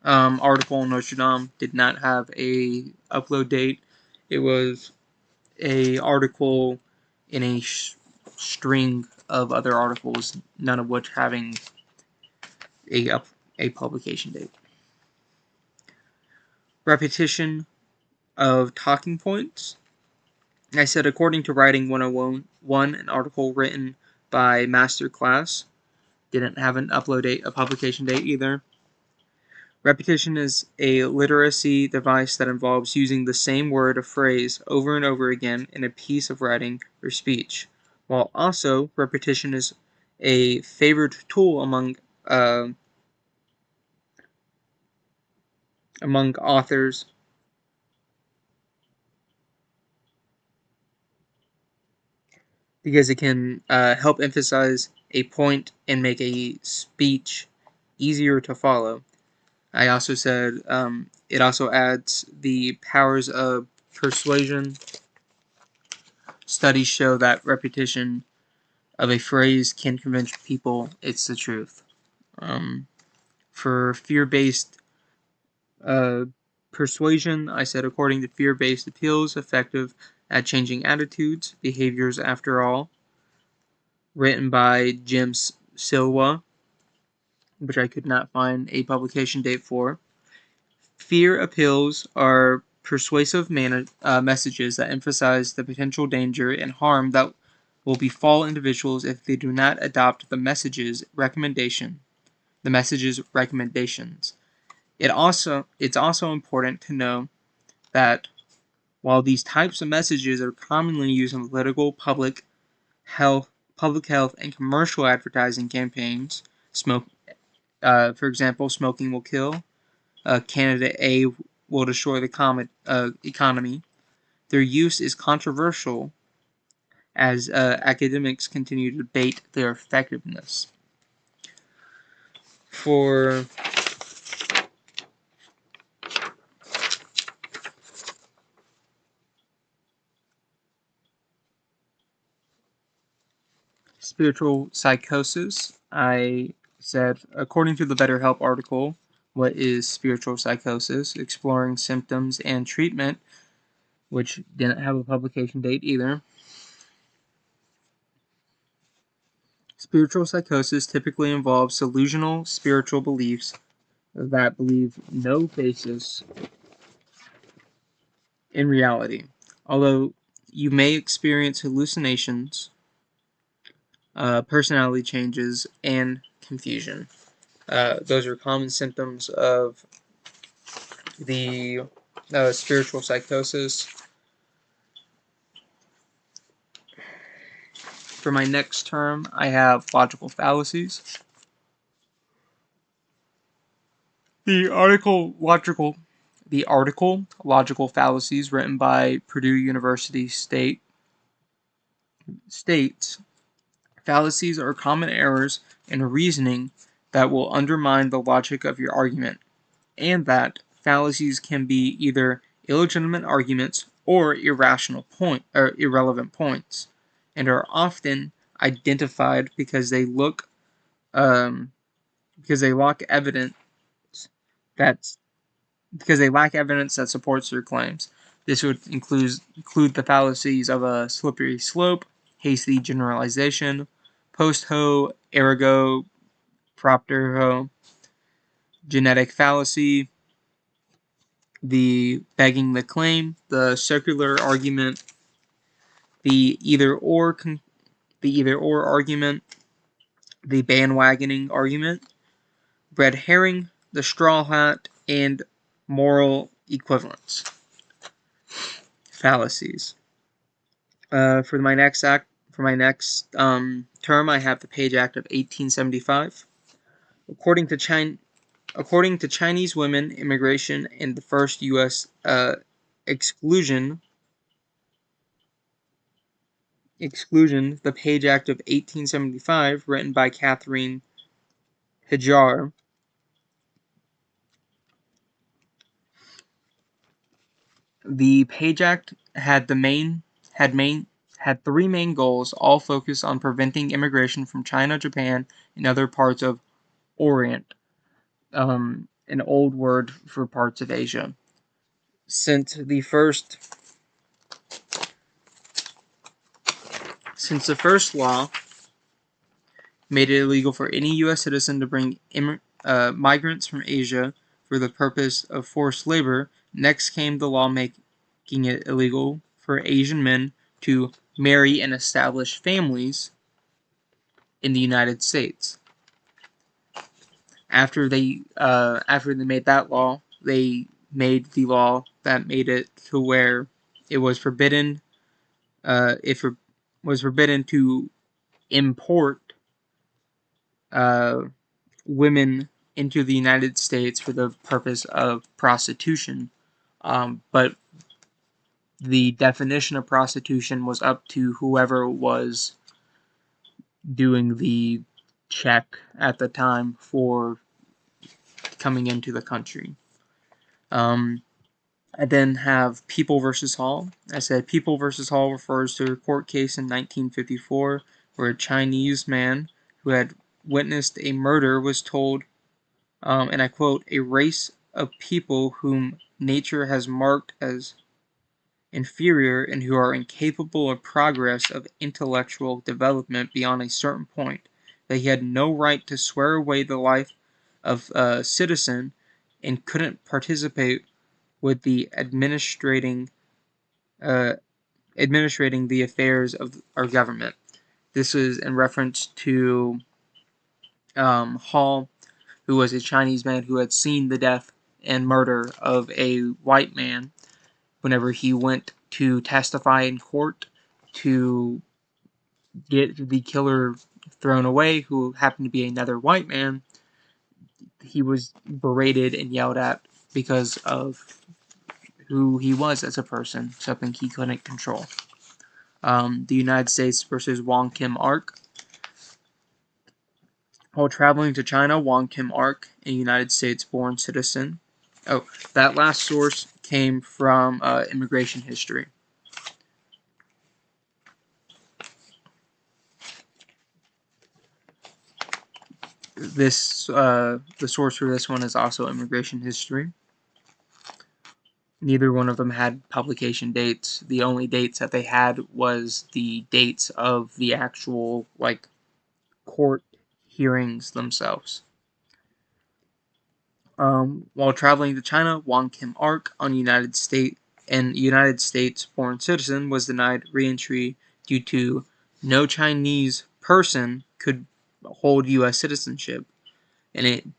article in Notre Dame did not have a upload date. It was a article in a string of other articles, none of which having a publication date. Repetition of talking points. I said, according to Writing 101, an article written by Masterclass, didn't have an upload date, a publication date either. Repetition is a literacy device that involves using the same word or phrase over and over again in a piece of writing or speech, while also repetition is a favored tool among authors because it can help emphasize a point and make a speech easier to follow. I also said it also adds the powers of persuasion. Studies show that repetition of a phrase can convince people it's the truth. For fear-based persuasion, I said, according to fear-based appeals, effective at changing attitudes, behaviors after all, written by Jim Silwa, which I could not find a publication date for. Fear appeals are persuasive messages that emphasize the potential danger and harm that will befall individuals if they do not adopt the message's recommendations. It's also important to know that while these types of messages are commonly used in political, public health, and commercial advertising campaigns, for example, smoking will kill, candidate A will destroy the economy, their use is controversial as academics continue to debate their effectiveness. For spiritual psychosis, I said, according to the BetterHelp article, what is spiritual psychosis? Exploring symptoms and treatment, which didn't have a publication date either. Spiritual psychosis typically involves delusional spiritual beliefs that believe no basis in reality. Although you may experience hallucinations, personality changes, and confusion. Those are common symptoms of the spiritual psychosis. For my next term, I have logical fallacies. The article Logical Fallacies, written by Purdue University states fallacies are common errors in reasoning that will undermine the logic of your argument, and that fallacies can be either illegitimate arguments or irrelevant points, and are often identified because they lack evidence that supports their claims. This would include the fallacies of a slippery slope, hasty generalization, post hoc, ergo propter hoc, genetic fallacy, the begging the claim, the circular argument, the either or argument, the bandwagoning argument, red herring, the straw hat, and moral equivalence. Fallacies. For my next term, I have the Page Act of 1875. According to Chinese women, immigration and the first U.S. exclusion exclusion, the Page Act of 1875, written by Catherine Hajar, the Page Act had three main goals, all focused on preventing immigration from China, Japan, and other parts of Orient, an old word for parts of Asia. Since the first law made it illegal for any U.S. citizen to bring migrants from Asia for the purpose of forced labor, next came the law making it illegal for Asian men to marry and establish families in the United States. After they made that law, they made the law that made it to where it was forbidden. Was forbidden to import women into the United States for the purpose of prostitution, but the definition of prostitution was up to whoever was doing the check at the time for coming into the country. I then have People versus Hall. I said People versus Hall refers to a court case in 1954 where a Chinese man who had witnessed a murder was told, and I quote, "a race of people whom nature has marked as inferior and who are incapable of progress of intellectual development beyond a certain point, that he had no right to swear away the life of a citizen and couldn't participate with the administrating the affairs of our government." This is in reference to Hall, who was a Chinese man who had seen the death and murder of a white man whenever he went to testify in court to get the killer thrown away, who happened to be another white man. He was berated and yelled at because of who he was as a person, something he couldn't control. The United States versus Wong Kim Ark. While traveling to China, Wong Kim Ark, a United States-born citizen. Oh, that last source came from Immigration History. The source for this one is also Immigration History. Neither one of them had publication dates. The only dates that they had was the dates of the actual court hearings themselves. While traveling to China, Wong Kim Ark, a United States-born citizen, was denied re-entry due to no Chinese person could hold U.S. citizenship.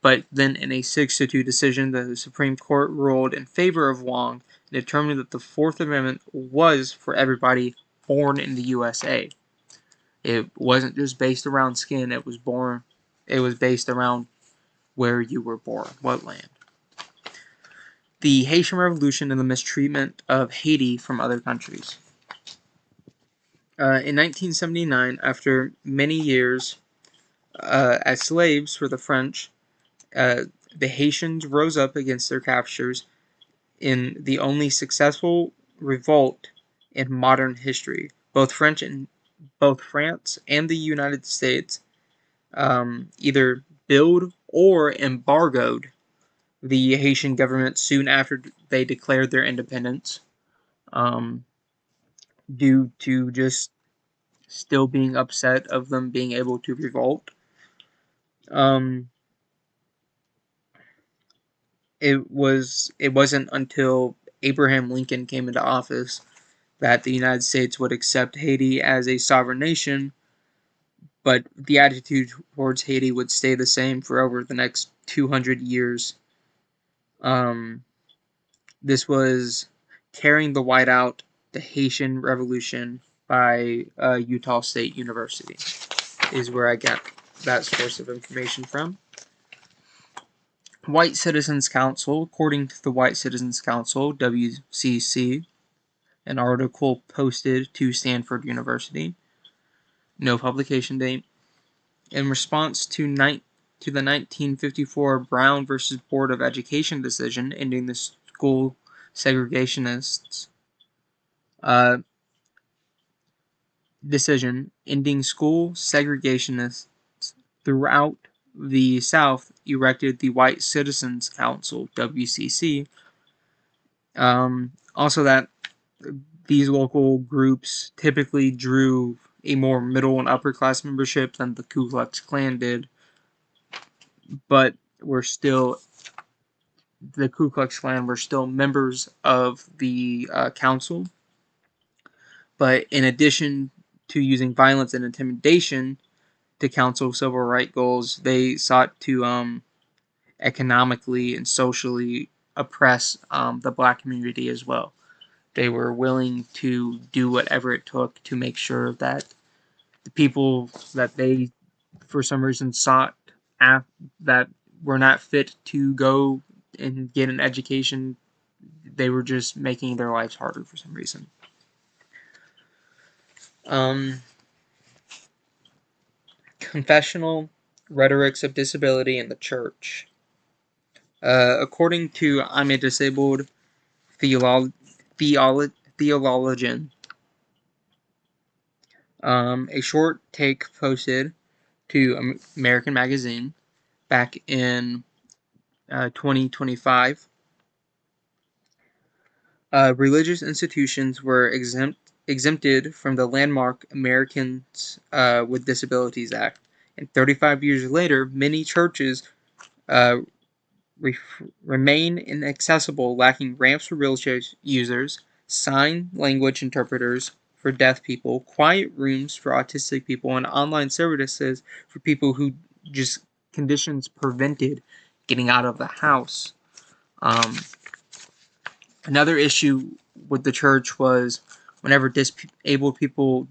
But then in a 6-2 decision, the Supreme Court ruled in favor of Wong and determined that the Fourth Amendment was for everybody born in the USA. It wasn't just based around skin, it was based around where you were born, what land. The Haitian Revolution and the mistreatment of Haiti from other countries. In 1979, after many years as slaves for the French, the Haitians rose up against their captors in the only successful revolt in modern history. Both France and the United States either billed or embargoed the Haitian government soon after they declared their independence, due to just still being upset of them being able to revolt. It wasn't until Abraham Lincoln came into office that the United States would accept Haiti as a sovereign nation, but the attitude towards Haiti would stay the same for over the next 200 years. This was Carrying the White Out, the Haitian Revolution by Utah State University is where I got that source of information from. White Citizens Council. According to the White Citizens Council, WCC, an article posted to Stanford University, no publication date. In response to the 1954 Brown versus Board of Education decision ending the school segregationists throughout the South erected the White Citizens Council, WCC. Also, that these local groups typically drew a more middle and upper class membership than the Ku Klux Klan did, but the Ku Klux Klan were still members of the council. But in addition to using violence and intimidation to counsel civil rights goals, they sought to economically and socially oppress the black community as well. They were willing to do whatever it took to make sure that the people that they, for some reason, that were not fit to go and get an education, they were just making their lives harder for some reason. Confessional rhetorics of disability in the church. According to I'm a Disabled Theologian, a short take posted to American Magazine back in 2025. Religious institutions were exempted from the landmark Americans with Disabilities Act. And 35 years later, many churches remain inaccessible, lacking ramps for wheelchair users, sign language interpreters for deaf people, quiet rooms for autistic people, and online services for people who just conditions prevented getting out of the house. Another issue with the church was whenever disabled people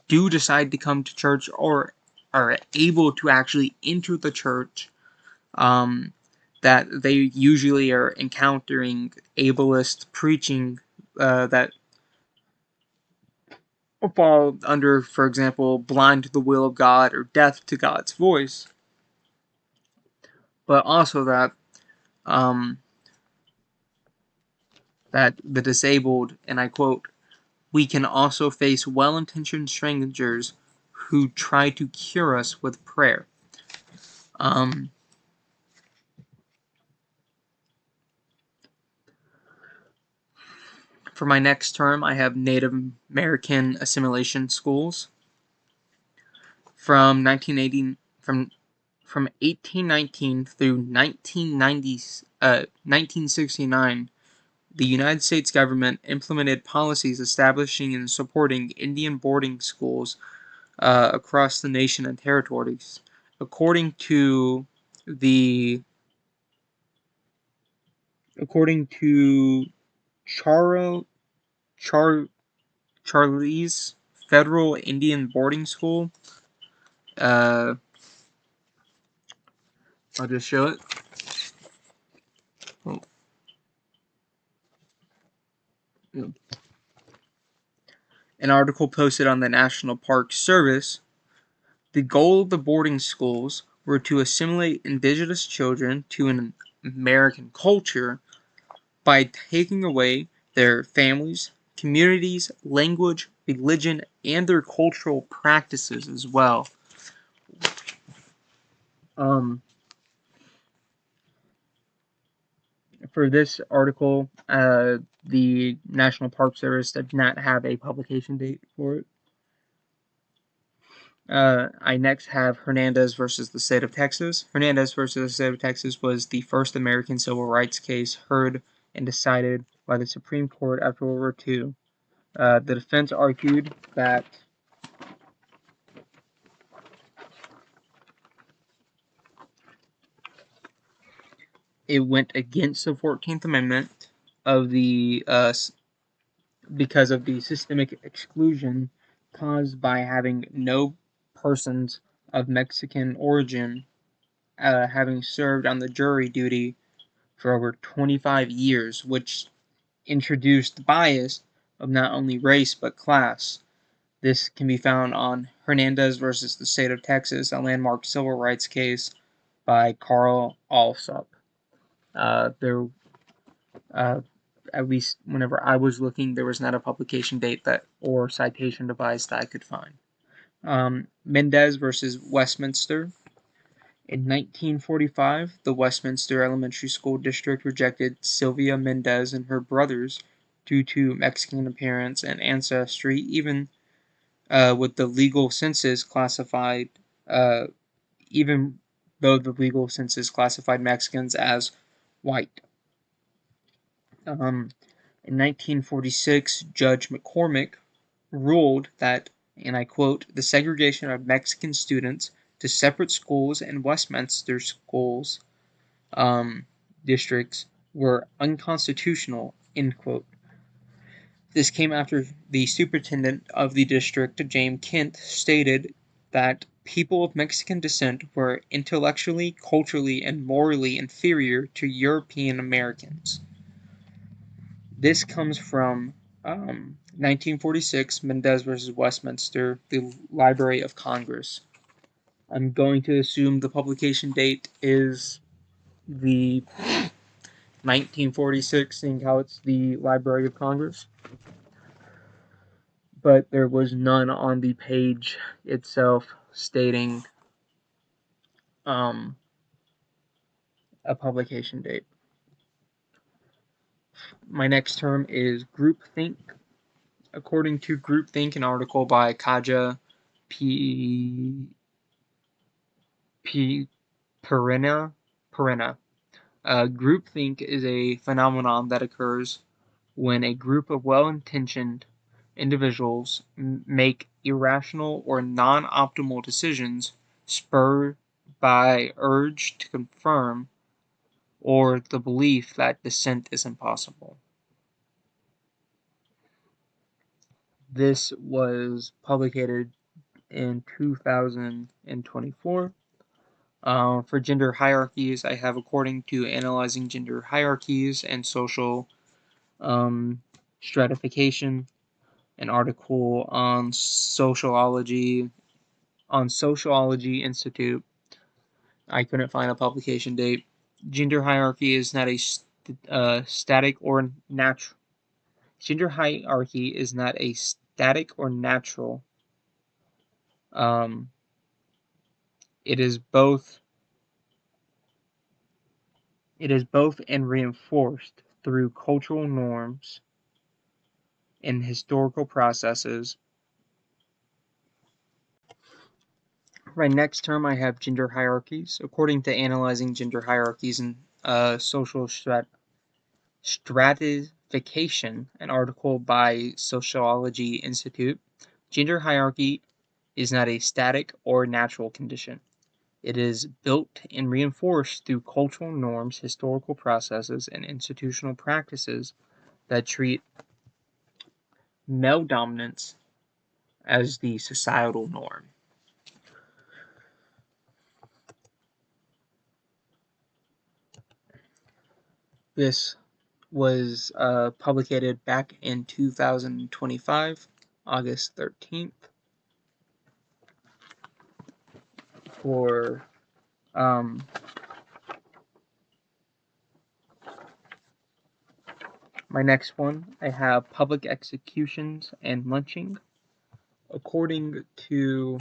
do decide to come to church or are able to actually enter the church, that they usually are encountering ableist preaching that fall under, for example, blind to the will of God or deaf to God's voice. But also that that the disabled, and I quote, "We can also face well-intentioned strangers who try to cure us with prayer." For my next term, I have Native American assimilation schools. From 1819 through 1969, the United States government implemented policies establishing and supporting Indian boarding schools across the nation and territories. According to Charlie's Federal Indian Boarding School, I'll just show it. Oh. An article posted on the National Park Service. The goal of the boarding schools were to assimilate indigenous children to an American culture by taking away their families, communities, language, religion, and their cultural practices as well. For this article, the National Park Service did not have a publication date for it. I next have Hernandez versus the State of Texas. Hernandez versus the State of Texas was the first American civil rights case heard and decided by the Supreme Court after World War II. The defense argued that it went against the 14th Amendment of the because of the systemic exclusion caused by having no persons of Mexican origin having served on the jury duty for over 25 years, which introduced bias of not only race but class. This can be found on Hernandez versus the State of Texas, a landmark civil rights case by Carl Alsop. There, at least whenever I was looking, there was not a publication date or citation device that I could find. Mendez versus Westminster. In 1945, the Westminster Elementary School District rejected Sylvia Mendez and her brothers due to Mexican appearance and ancestry, even with the legal census classified, even though the legal census classified Mexicans as white. In 1946, Judge McCormick ruled that, and I quote, the segregation of Mexican students to separate schools and Westminster schools districts were unconstitutional, end quote. This came after the superintendent of the district, James Kent, stated that people of Mexican descent were intellectually, culturally, and morally inferior to European Americans. This comes from 1946, Mendez versus Westminster, the Library of Congress. I'm going to assume the publication date is the 1946, seeing how it's the Library of Congress. But there was none on the page itself stating a publication date. My next term is groupthink. According to Groupthink, an article by Kaja Perena, groupthink is a phenomenon that occurs when a group of well-intentioned individuals make irrational or non-optimal decisions spurred by urge to confirm or the belief that dissent is impossible. This was published in 2024. For gender hierarchies, I have according to Analyzing Gender Hierarchies and Social Stratification, an article on Sociology Institute. I couldn't find a publication date. Gender hierarchy is not a static or natural. Gender hierarchy is not a static or natural. It is both and reinforced through cultural norms and historical processes. Right, next term I have gender hierarchies. According to Analyzing Gender Hierarchies and Social Stratification, an article by Sociology Institute, gender hierarchy is not a static or natural condition. It is built and reinforced through cultural norms, historical processes, and institutional practices that treat male dominance as the societal norm. This was published back in 2025, August 13th, for my next one. I have public executions and lynching. According to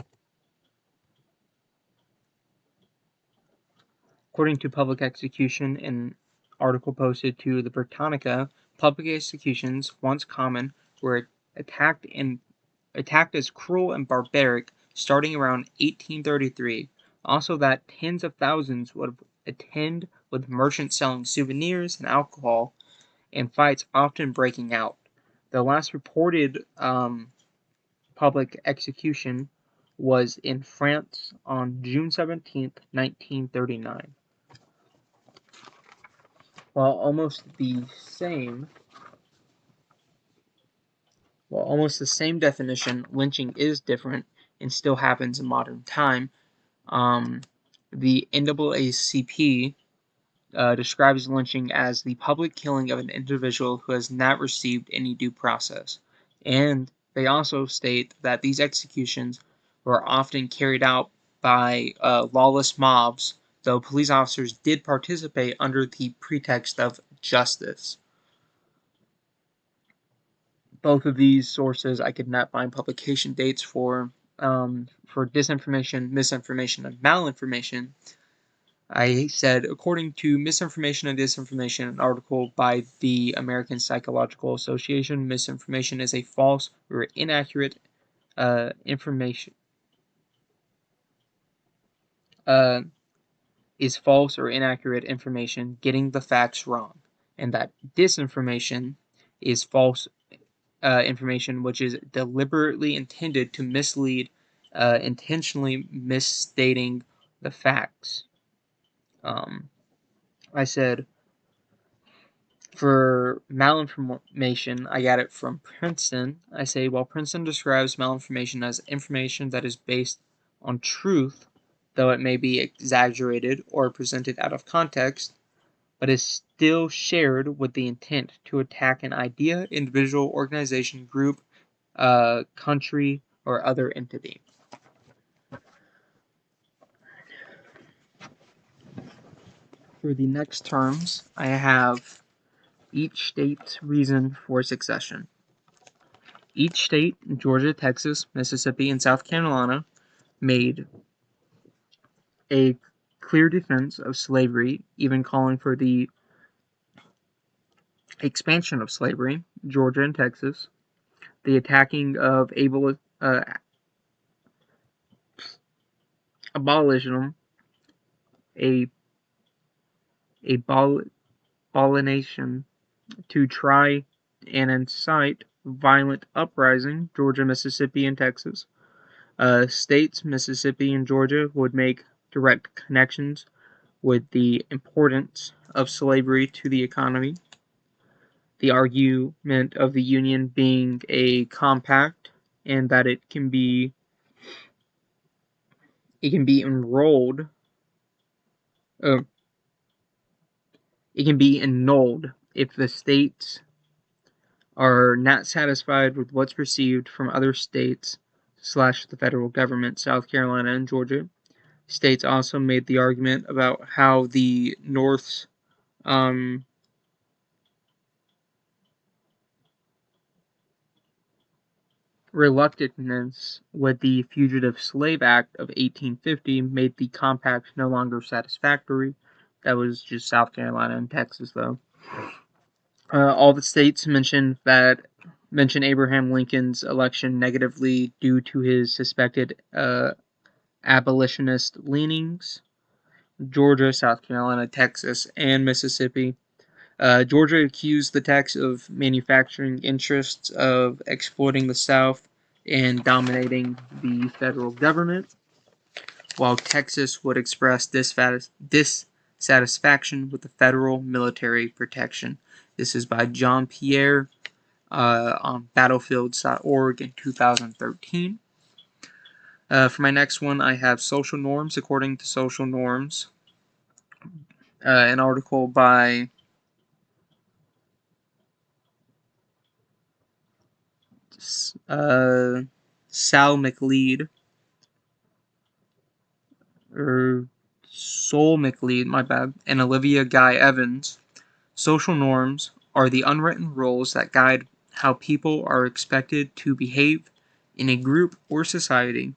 public execution, an article posted to the Britannica, public executions, once common, were attacked as cruel and barbaric starting around 1833. Also that tens of thousands would attend, with merchants selling souvenirs and alcohol, and fights often breaking out. The last reported public execution was in France on June 17, 1939. While almost the same definition, lynching is different and still happens in modern time. The NAACP describes lynching as the public killing of an individual who has not received any due process, and They also state that these executions were often carried out by lawless mobs, though police officers did participate under the pretext of justice. Both of these sources I could not find publication dates for disinformation, misinformation, and malinformation. I said, according to Misinformation and Disinformation, an article by the American Psychological Association, misinformation is a false or inaccurate information. Is false or inaccurate information getting the facts wrong, and that disinformation is false information which is deliberately intended to mislead, intentionally misstating the facts. I said, for malinformation, I got it from Princeton. I say, while Princeton describes malinformation as information that is based on truth, though it may be exaggerated or presented out of context, but is still shared with the intent to attack an idea, individual, organization, group, country, or other entity. For the next terms, I have each state's reason for secession. Each state, Georgia, Texas, Mississippi, and South Carolina, made a clear defense of slavery, even calling for the expansion of slavery. Georgia and Texas, the attacking of abolitionism, abolination to try and incite violent uprising. Georgia, Mississippi, and Texas. States, Mississippi and Georgia, would make direct connections with the importance of slavery to the economy. The argument of the Union being a compact and that it can be enrolled, it can be annulled if the states are not satisfied with what's received from other states / the federal government. South Carolina and Georgia states also made the argument about how the North's reluctance with the Fugitive Slave Act of 1850 made the compact no longer satisfactory. That was just South Carolina and Texas, though. All the states mention Abraham Lincoln's election negatively due to his suspected abolitionist leanings. Georgia, South Carolina, Texas, and Mississippi. Georgia accused the tax of manufacturing interests of exploiting the South and dominating the federal government, while Texas would express dissatisfaction with the federal military protection. This is by John Pierre on battlefields.org in 2013. For my next one, I have social norms. According to social norms, an article by Sal McLeod, or Sol McLeod, my bad, and Olivia Guy Evans. Social norms are the unwritten rules that guide how people are expected to behave in a group or society.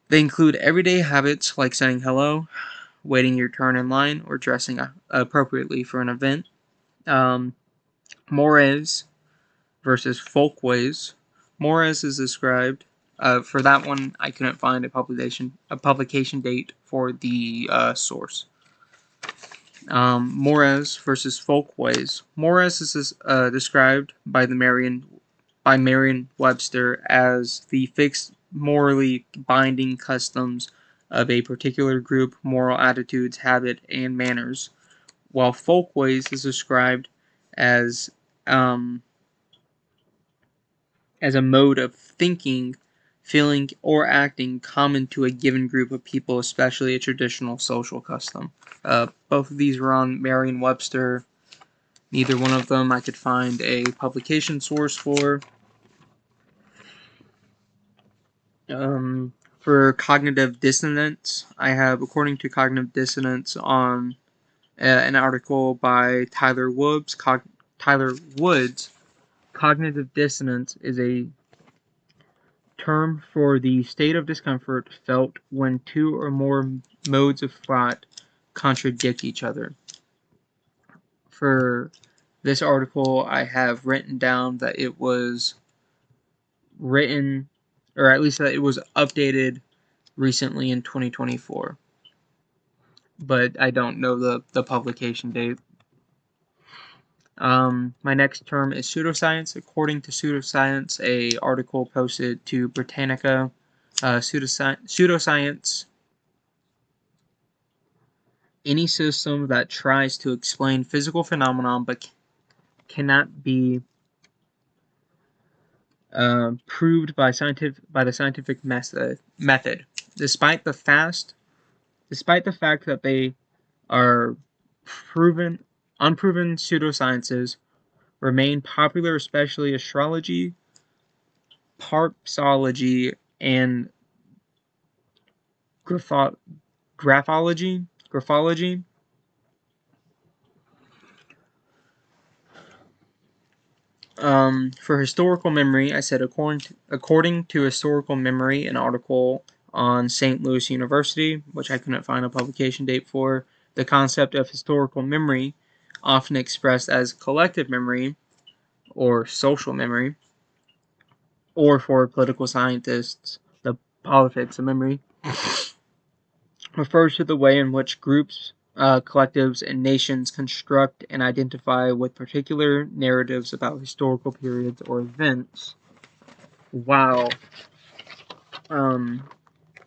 They include everyday habits like saying hello, waiting your turn in line, or dressing appropriately for an event. Mores versus folkways. Mores is described. For that one, I couldn't find a publication date for the source. Mores versus folkways. Mores is described by Merriam-Webster as the fixed, morally binding customs of a particular group, moral attitudes, habit, and manners, while folkways is described as a mode of thinking, feeling, or acting common to a given group of people, especially a traditional social custom. Both of these were on Merriam-Webster. Neither one of them I could find a publication source for. For cognitive dissonance, I have according to cognitive dissonance on an article by Tyler Woods. Cognitive dissonance is a term for the state of discomfort felt when two or more modes of thought contradict each other. For this article, I have written down that it was written, or at least that it was updated recently in 2024. But I don't know the publication date. My next term is pseudoscience. According to pseudoscience, a article posted to Britannica, pseudoscience, any system that tries to explain physical phenomenon but cannot be proved by the scientific method, despite the fact that they are unproven pseudosciences remain popular, especially astrology, parpsology, and graphology. For historical memory, I said according to historical memory, an article on St. Louis University, which I couldn't find a publication date for. The concept of historical memory, often expressed as collective memory or social memory, or for political scientists, the politics of memory, refers to the way in which groups, collectives, and nations construct and identify with particular narratives about historical periods or events. While,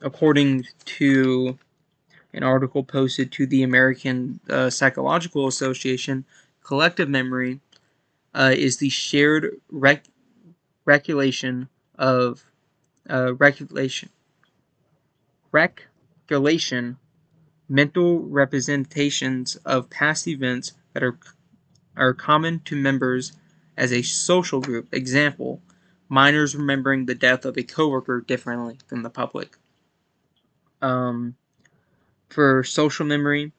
according to an article posted to the American Psychological Association, collective memory is the shared recollection of recollection, mental representations of past events that are common to members as a social group. Example, minors remembering the death of a coworker differently than the public. For social memory,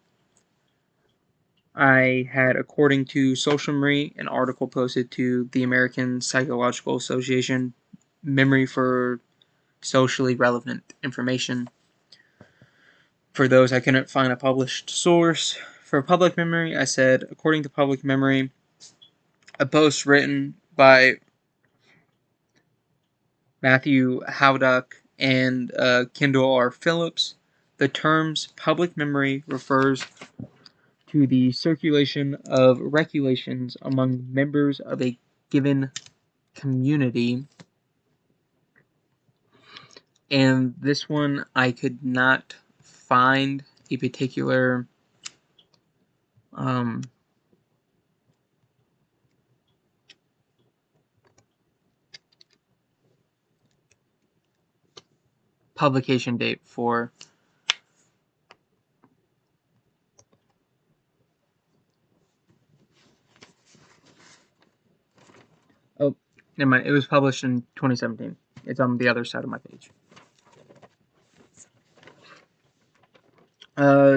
I had, according to social memory, an article posted to the American Psychological Association, memory for socially relevant information. For those, I couldn't find a published source. For public memory, I said, according to public memory, a post written by Matthew Howdock and Kendall R. Phillips. The terms public memory refers to the circulation of recollections among members of a given community. And this one, I could not find a particular publication date for. Oh, never mind. It was published in 2017. It's on the other side of my page.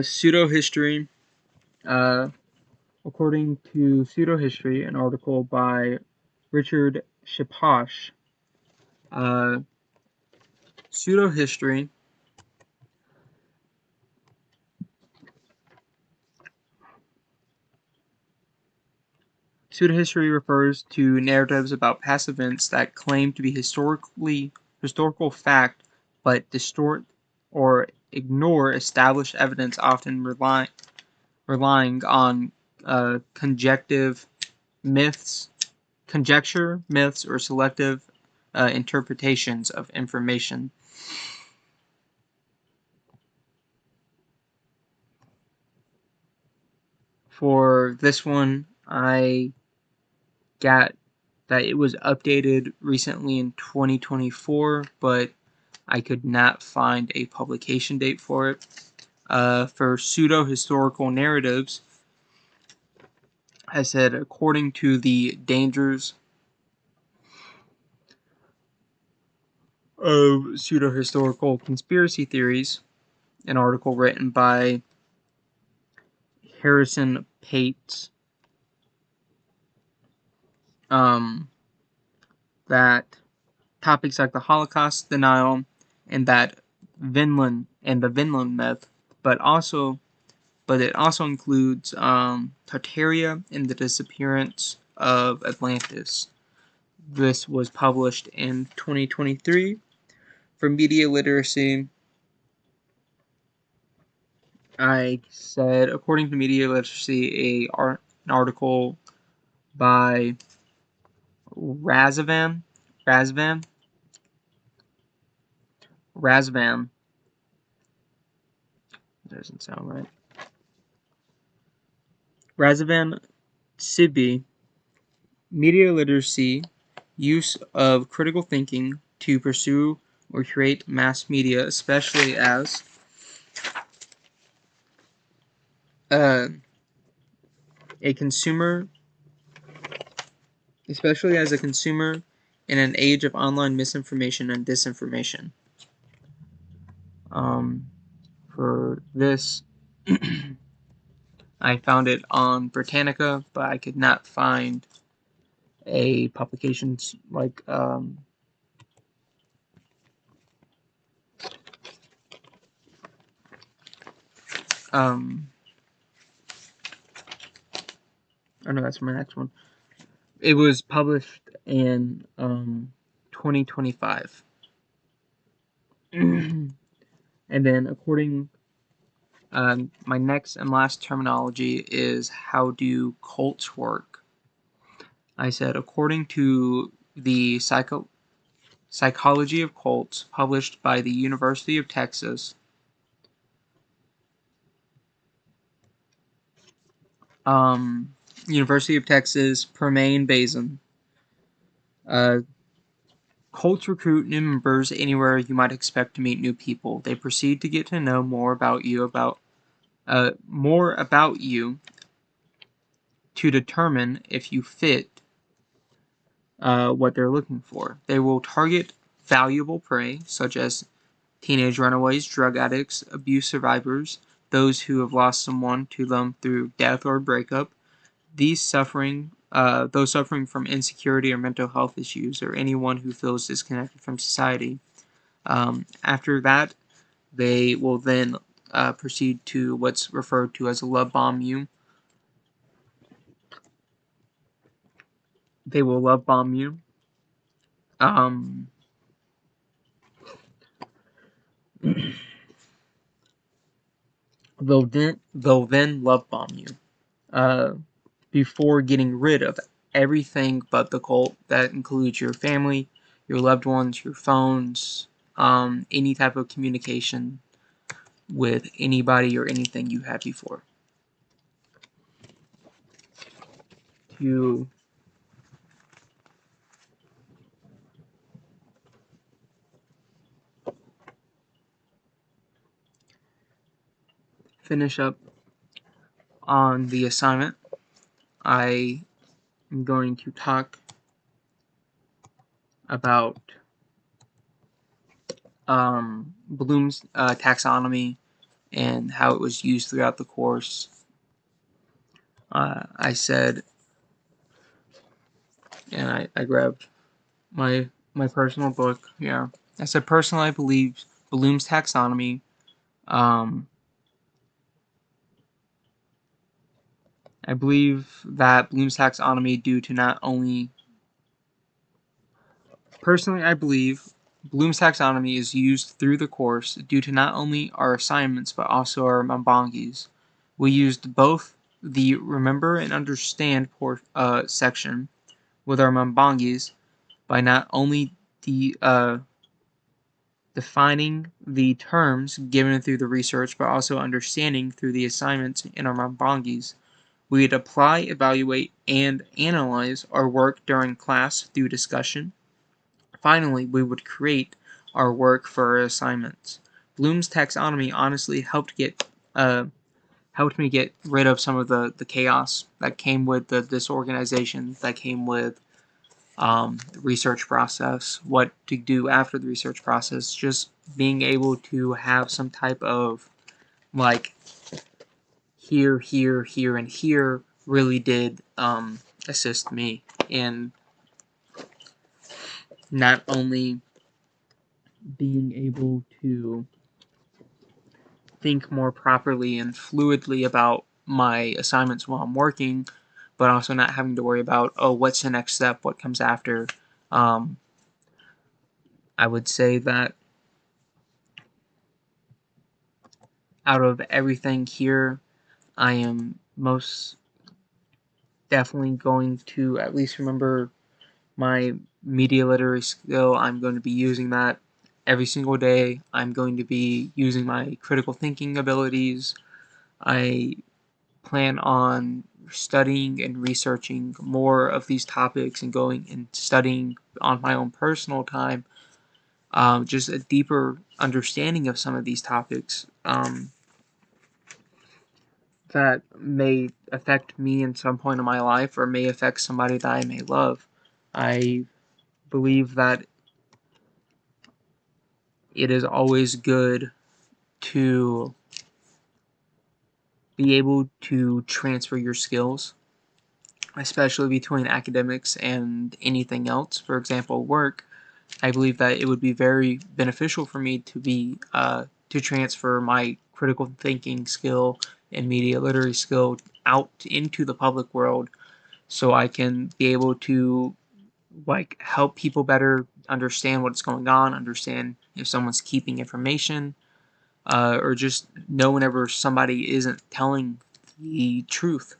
Pseudo-history. According to Pseudo-history, an article by Richard Shaposh. Pseudo-history Pseudo-history refers to narratives about past events that claim to be historical fact but distort or ignore established evidence, often relying on conjecture, myths, or selective interpretations of information. For this one, I got that it was updated recently in 2024, but I could not find a publication date for it. For pseudo-historical narratives, I said, according to the dangers of pseudo-historical conspiracy theories, an article written by Harrison Pates, that topics like the Holocaust denial and the Vinland myth, but it also includes Tartaria and the disappearance of Atlantis. This was published in 2023 for Media Literacy. I said, according to Media Literacy, an article by Razvan doesn't sound right. Razvan Sibi, Media Literacy, use of critical thinking to pursue or create mass media, especially as a consumer in an age of online misinformation and disinformation. For this, I found it on Britannica, but I could not find a publication like oh no, that's my next one. It was published in 2025. And then my next and last terminology is, how do cults work? I said, according to the Psychology of Cults, published by the University of Texas, Permain Basin. Cults recruit new members anywhere you might expect to meet new people. They proceed to get to know more about you to determine if you fit what they're looking for. They will target valuable prey, such as teenage runaways, drug addicts, abuse survivors, those who have lost someone to them through death or breakup, those suffering from insecurity or mental health issues, or anyone who feels disconnected from society. After that, they will then proceed to what's referred to as a love bomb you. They will love bomb you. They'll then love bomb you before getting rid of everything but the cult. That includes your family, your loved ones, your phones, any type of communication with anybody or anything you had before. To finish up on the assignment, I am going to talk about Bloom's taxonomy and how it was used throughout the course. I said, and I grabbed my personal book here. I said, personally, I believe Bloom's taxonomy I believe that Bloom's taxonomy Bloom's taxonomy is used through the course due to not only our assignments but also our Mambangis. We used both the Remember and Understand section with our Mambangis by not only defining the terms given through the research but also understanding through the assignments in our Mambangis. We'd apply, evaluate, and analyze our work during class through discussion. Finally, we would create our work for our assignments. Bloom's taxonomy honestly helped me get rid of some of the chaos that came with the disorganization, that came with research process, what to do after the research process, just being able to have some type of like here, here, here, and here really did assist me in not only being able to think more properly and fluidly about my assignments while I'm working, but also not having to worry about, oh, what's the next step, what comes after. Um, I would say that out of everything here, I am most definitely going to at least remember my media literacy skill. I'm going to be using that every single day. I'm going to be using my critical thinking abilities. I plan on studying and researching more of these topics and going and studying on my own personal time, just a deeper understanding of some of these topics that may affect me in some point in my life or may affect somebody that I may love. I believe that it is always good to be able to transfer your skills, especially between academics and anything else. For example, work. I believe that it would be very beneficial for me to transfer my critical thinking skill and media literacy skill out into the public world, so I can be able to like help people better understand what's going on, understand if someone's keeping information, or just know whenever somebody isn't telling the truth.